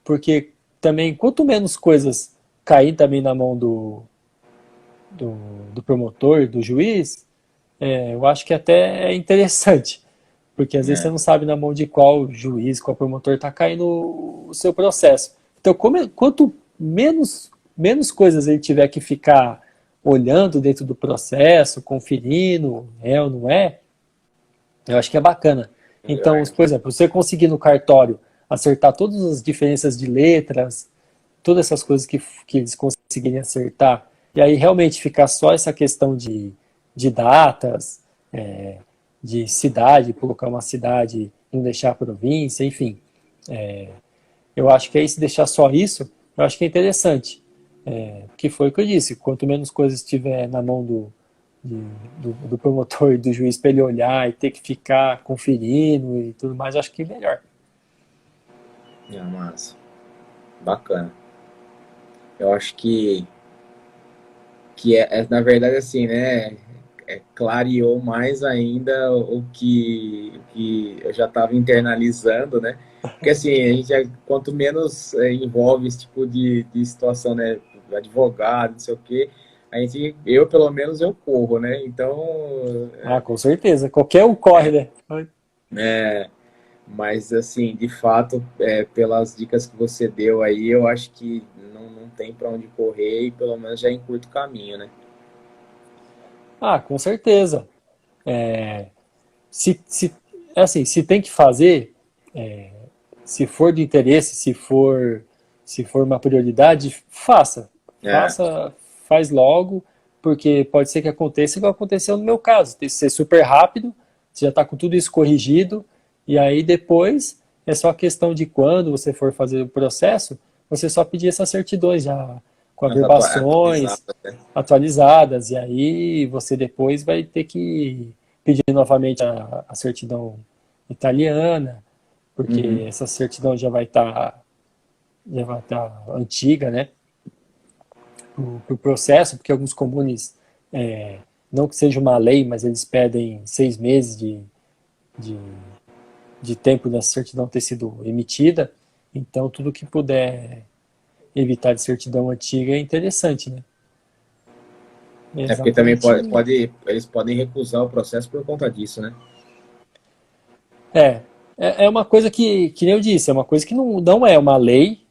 porque também, quanto menos coisas cair também na mão do promotor, do juiz, eu acho que até é interessante, porque às vezes você não sabe na mão de qual juiz, qual promotor está caindo o seu processo. Então, quanto menos coisas ele tiver que ficar olhando dentro do processo, conferindo, ou não é, eu acho que é bacana. Então, por exemplo, você conseguir no cartório acertar todas as diferenças de letras, todas essas coisas que eles conseguirem acertar, e aí realmente ficar só essa questão de datas, de cidade, colocar uma cidade, não deixar a província, enfim. Eu acho que aí, se deixar só isso, eu acho que é interessante. Que foi o que eu disse, quanto menos coisas tiver na mão do promotor e do juiz para ele olhar e ter que ficar conferindo e tudo mais, eu acho que é melhor. Massa. Bacana. Eu acho que na verdade, assim, né, clareou mais ainda o que eu já estava internalizando, né, porque assim, a gente quanto menos envolve esse tipo de situação, né, advogado, não sei o quê, eu pelo menos eu corro, né, então... com certeza, qualquer um corre, né? Mas assim, de fato, pelas dicas que você deu aí, eu acho que não tem para onde correr e pelo menos já encurta o caminho, né? Com certeza. Se tem que fazer, se for de interesse, se for uma prioridade, faça. Faz logo, porque pode ser que aconteça igual aconteceu no meu caso. Tem que ser super rápido, você já está com tudo isso corrigido, e aí depois é só questão de quando você for fazer o processo, você só pedir essas certidões já com averbações atualizadas, e aí você depois vai ter que pedir novamente a certidão italiana, porque essa certidão já vai estar antiga, né, para o processo, porque alguns comunes, não que seja uma lei, mas eles pedem 6 meses de tempo da certidão ter sido emitida, então tudo que puder evitar de certidão antiga é interessante, né? Porque também eles podem recusar o processo por conta disso, né? É uma coisa que nem eu disse, é uma coisa que não é uma lei,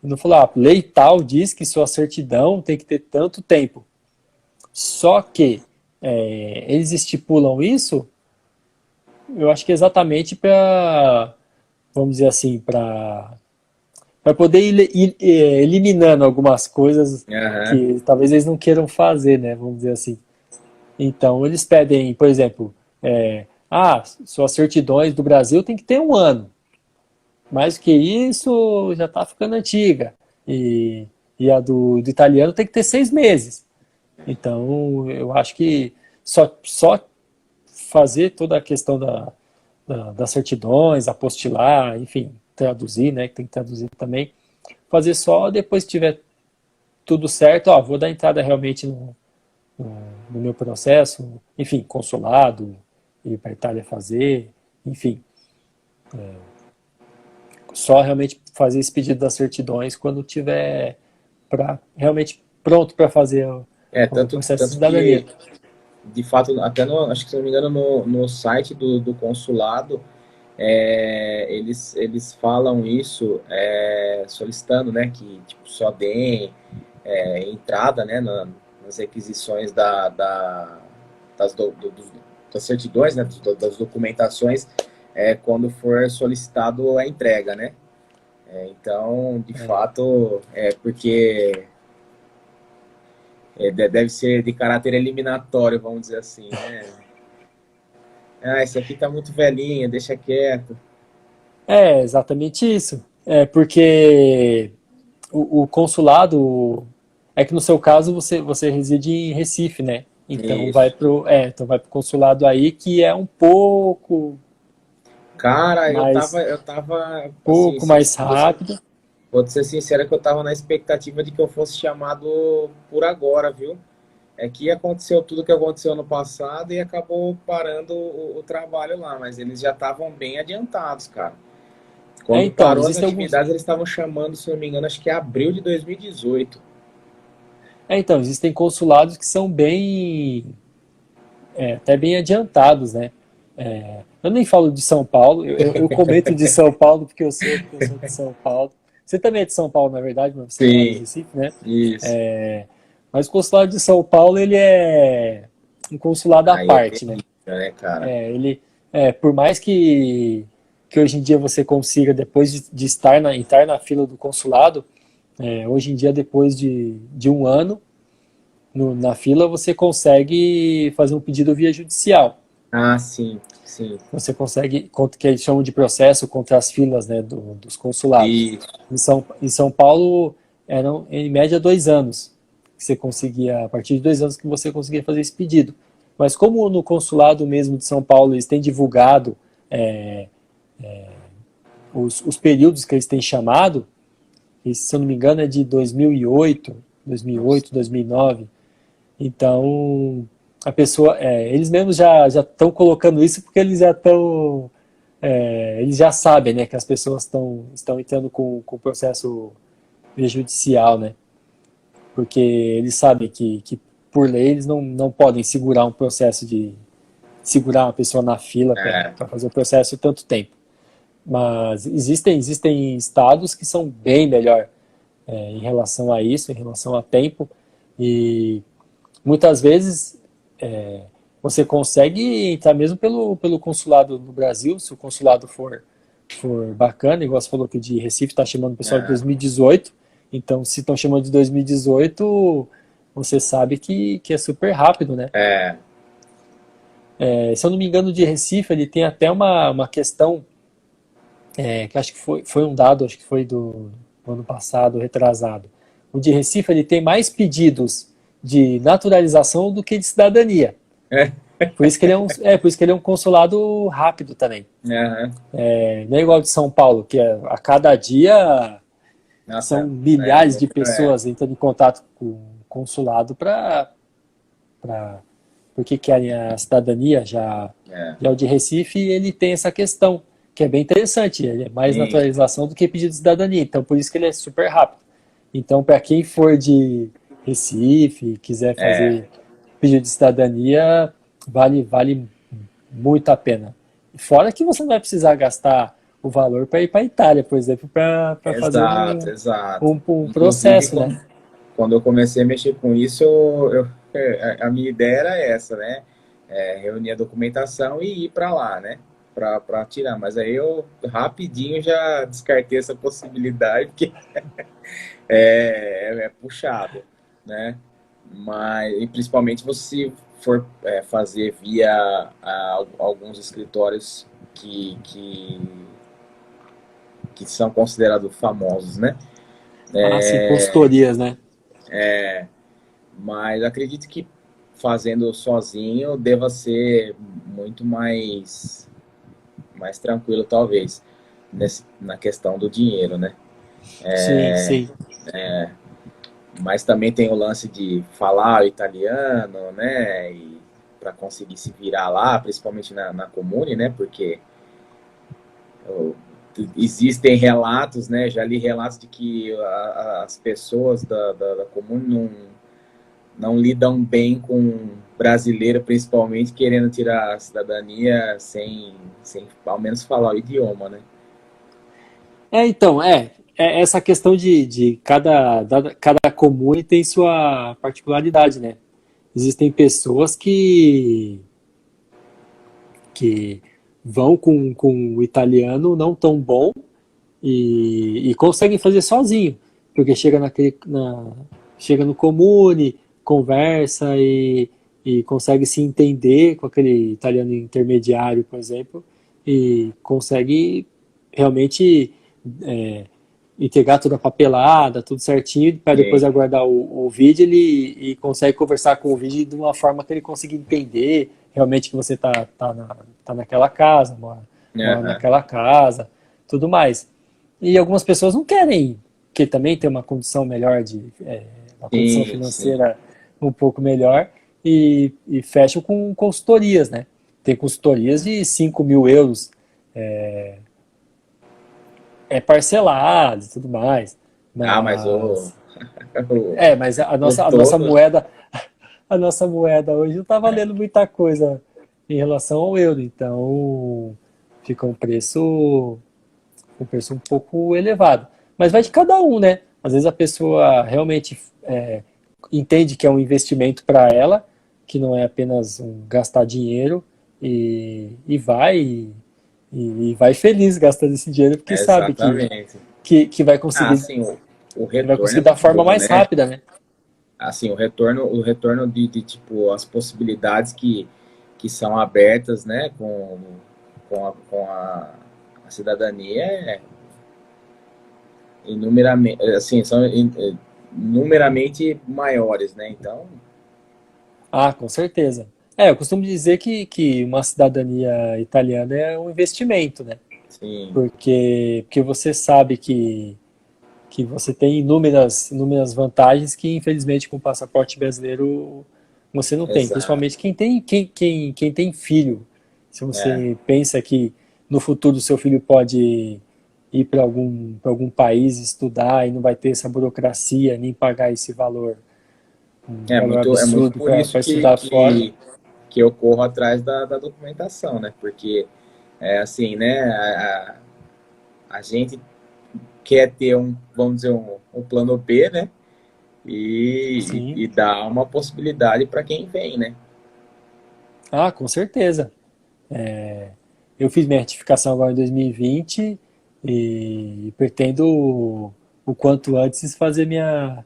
não falar, lei tal diz que sua certidão tem que ter tanto tempo. Só que eles estipulam isso, eu acho que exatamente para, vamos dizer assim, para poder ir eliminando algumas coisas que talvez eles não queiram fazer, né? Vamos dizer assim. Então, eles pedem, por exemplo, suas certidões do Brasil tem que ter 1 ano. Mais que isso, já está ficando antiga. E a do italiano tem que ter 6 meses. Então, eu acho que só fazer toda a questão das certidões, apostilar, enfim, traduzir, né, que tem que traduzir também, fazer só depois que tiver tudo certo, ó, vou dar entrada realmente no meu processo, enfim, consulado, ir para a Itália fazer, enfim, só realmente fazer esse pedido das certidões quando tiver realmente pronto para fazer o processo de Tanto cidadania. que, de fato, até acho que, se não me engano, no site do consulado, eles falam isso, solicitando, né, que tipo, só deem entrada, né, nas requisições das certidões, né, das documentações, quando for solicitado a entrega, né? Então, de fato, porque deve ser de caráter eliminatório, vamos dizer assim, né? Ah, esse aqui tá muito velhinho, deixa quieto. É exatamente isso. É porque o consulado é que no seu caso você reside em Recife, né? Então Isso. então vai pro consulado aí que é Cara, mais eu tava, assim, pouco mais rápido. vou te ser sincero que eu tava na expectativa de que eu fosse chamado por agora, viu? É que aconteceu tudo que aconteceu no passado e acabou parando o trabalho lá, mas eles já estavam bem adiantados, cara. Quando Então, parou as existem alguns. atividades, eles estavam chamando, se não me engano, acho que é abril de 2018. Então, existem consulados que são até bem adiantados, né? Eu nem falo de São Paulo, eu comento de São Paulo porque eu sou de São Paulo. Você também é de São Paulo, na verdade, mas você mora em Sim, Recife, né? isso. Mas o consulado de São Paulo, ele é um consulado à Aí é parte, né? terrível, né, cara? Por mais que hoje em dia você consiga, depois de entrar na fila do consulado, hoje em dia, depois de um ano na fila, você consegue fazer um pedido via judicial. Ah, sim, sim. Você consegue, que eles chamam de processo contra as filas, né, dos consulados. E, Em São Paulo, eram em média 2 anos que você conseguia, a partir de 2 anos que você conseguia fazer esse pedido. Mas como no consulado mesmo de São Paulo eles têm divulgado os períodos que eles têm chamado, e, se eu não me engano é de 2008, nossa, 2009, então a pessoa, eles mesmos já estão colocando isso porque eles já estão, eles já sabem, né, que as pessoas estão entrando com o processo judicial, né, porque eles sabem que por lei eles não podem segurar um processo segurar uma pessoa na fila é, para fazer o processo tanto tempo. Mas existem estados que são bem melhor em relação a isso, em relação a tempo, e muitas vezes você consegue entrar mesmo pelo consulado no Brasil, se o consulado for bacana, igual você falou que de Recife está chamando o pessoal de é, 2018, então se estão chamando de 2018, você sabe que é super rápido, né? é, Se eu não me engano, de Recife, ele tem até uma questão que acho que foi um dado, acho que foi do ano passado, retrasado. O de Recife ele tem mais pedidos de naturalização do que de cidadania. é, Por isso que ele é um consulado rápido também. é, Não é igual de São Paulo, que a cada dia são nossa, milhares de pessoas entrando em contato com o consulado porque querem a cidadania. é, Já o de Recife, ele tem essa questão, que é bem interessante. Ele é mais sim, naturalização do que pedido de cidadania. Então, por isso que ele é super rápido. Então, para quem for de Recife, quiser é, fazer pedido de cidadania, vale muito a pena. Fora que você não vai precisar gastar o valor para ir para a Itália, por exemplo, para fazer exato, exato. um Inclusive, processo, né? quando eu comecei a mexer com isso, a minha ideia era essa, né? Reunir a documentação e ir para lá, né? Para tirar. Mas aí eu rapidinho já descartei essa possibilidade, porque é puxado, né? Mas, e principalmente você for fazer via alguns escritórios que são considerados famosos, né? Ah, sim, consultorias, né? Mas acredito que fazendo sozinho deva ser muito mais tranquilo, talvez. na questão do dinheiro, né? Sim, sim. Mas também tem o lance de falar o italiano, né? E para conseguir se virar lá, principalmente na Comune, né? Porque existem relatos, né? Já li relatos de que as pessoas da Comune não lidam bem com brasileiro, principalmente querendo tirar a cidadania sem ao menos falar o idioma, né? Então, essa questão de cada comune tem sua particularidade, né? Existem pessoas que vão com o italiano não tão bom e conseguem fazer sozinho, porque chega no comune, conversa e consegue se entender com aquele italiano intermediário, por exemplo, e consegue realmente é, entregar toda a papelada, tudo certinho, para depois Sim. aguardar o vídeo e consegue conversar com o vídeo de uma forma que ele consiga entender realmente que você tá naquela casa, mora Aham. naquela casa, tudo mais. E algumas pessoas não querem, que também tem uma condição melhor uma condição Sim, sim. financeira um pouco melhor e fecham com consultorias, né? Tem consultorias de 5.000 euros, é parcelado e tudo mais, Ah, mas mas o, mas o a nossa todo. moeda a nossa moeda hoje não está valendo muita coisa em relação ao euro, então fica um preço um pouco elevado. Mas vai de cada um, né? Às vezes a pessoa realmente entende que é um investimento para ela, que não é apenas gastar dinheiro e vai feliz gastando esse dinheiro porque sabe Exatamente. que Ah, assim, o vai retorno é conseguir da muito forma bom, mais né? rápida, né? Assim, o retorno de tipo, as possibilidades que são abertas, né, com a cidadania são inumeramente maiores, né? Então, Ah, com certeza. Eu costumo dizer que uma cidadania italiana é um investimento, né? sim, Porque você sabe que você tem inúmeras vantagens que, infelizmente, com o passaporte brasileiro você não tem. exato. Principalmente quem tem filho. Se É, você pensa que no futuro seu filho pode ir para algum país estudar e não vai ter essa burocracia, nem pagar esse valor, um valor é muito absurdo por isso para estudar fora. que eu corro atrás da documentação, né? Porque, assim, né, a gente quer ter vamos dizer, um plano B, né? Sim. E dar uma possibilidade para quem vem, né? Ah, com certeza. Eu fiz minha retificação agora em 2020 e pretendo o quanto antes fazer meu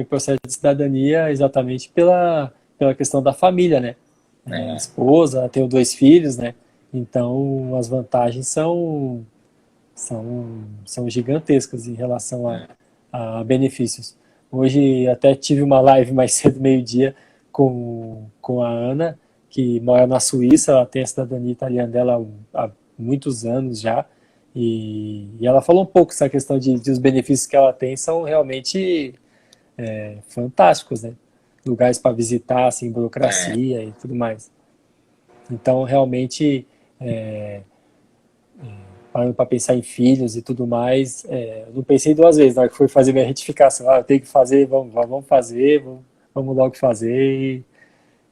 processo de cidadania exatamente pela questão da família, né? É, Esposa, tenho 2 filhos, né? Então as vantagens são gigantescas em relação a benefícios. Hoje até tive uma live mais cedo, meio-dia, com a Ana, que mora na Suíça, ela tem a cidadania italiana dela há muitos anos já, e ela falou um pouco essa questão de os benefícios que ela tem são realmente fantásticos, né? Lugares para visitar, sem é, burocracia e tudo mais. Então, realmente, parando para pensar em filhos e tudo mais, eu não pensei 2 vezes na hora que fui fazer minha retificação. Eu tenho que fazer, vamos fazer, vamos logo fazer,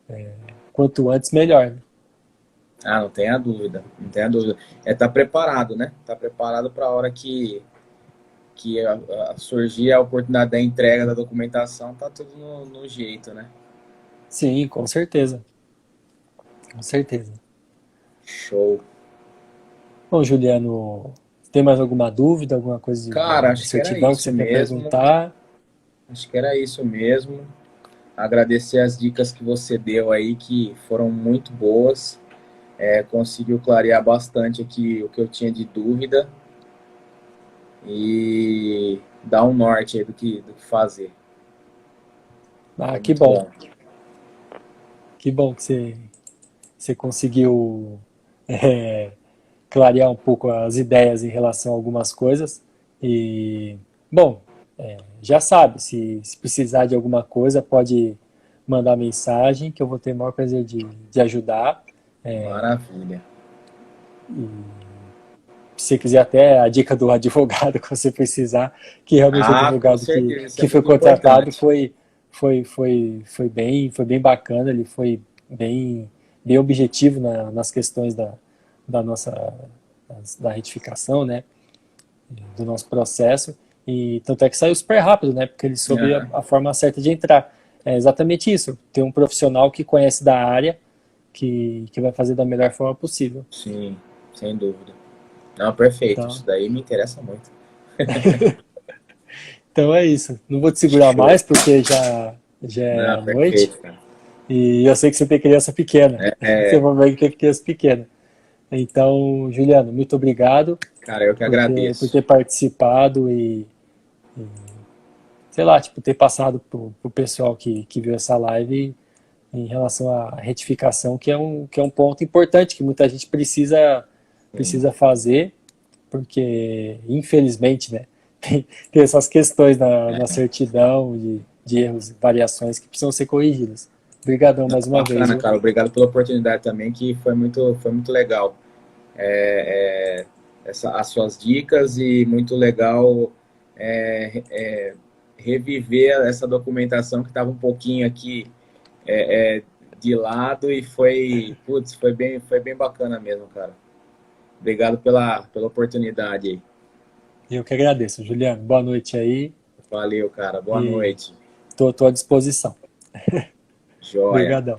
e quanto antes melhor, né? ah, não tenha dúvida, não tenha dúvida. É estar preparado, né? Tá preparado para a hora que surgir a oportunidade da entrega da documentação, tá tudo no jeito, né? Sim, com certeza, com certeza. Show. Bom, Juliano, tem mais alguma dúvida, alguma coisa Cara, de acho que era certidão que isso você quer mesmo. perguntar? Acho que era isso mesmo. Agradecer as dicas que você deu aí, que foram muito boas. Conseguiu clarear bastante aqui o que eu tinha de dúvida e dar um norte aí do que fazer. Ah, Foi muito bom. que bom que você conseguiu clarear um pouco as ideias em relação a algumas coisas. E, bom, já sabe, se precisar de alguma coisa, pode mandar mensagem, que eu vou ter o maior prazer de ajudar. Maravilha. Se você quiser até a dica do advogado que você precisar, que realmente o Com advogado certeza, isso é que foi muito contratado importante. foi bem bacana, ele foi bem objetivo nas questões da nossa da retificação, né, do nosso processo, e tanto é que saiu super rápido, né, porque ele soube Ah, a forma certa de entrar. É exatamente isso, ter um profissional que conhece da área, que vai fazer da melhor forma possível. sim, sem dúvida. Não, perfeito. Então, Isso daí me interessa muito. então é isso. Não vou te segurar Show. mais porque já Não, é noite perfeito, cara. e eu sei que você tem criança pequena. Você É, vai ver que tem criança pequena. Então, Juliano, muito obrigado cara, eu que por agradeço. ter participado e, sei lá, tipo, ter passado pro pessoal que viu essa live em relação à retificação, que é um ponto importante que muita gente Sim. precisa fazer, porque, infelizmente, né, tem essas questões na certidão de erros e variações que precisam ser corrigidas. Obrigadão mais uma vez, Bacana, viu? cara. Obrigado pela oportunidade também, que foi muito legal. As suas dicas e muito legal é, é, reviver essa documentação que estava um pouquinho aqui de lado e putz, foi bem bacana mesmo, cara. Obrigado pela oportunidade aí. Eu que agradeço, Juliano. Boa noite aí Valeu, cara. Boa e noite. estou à disposição. Joia. Obrigadão.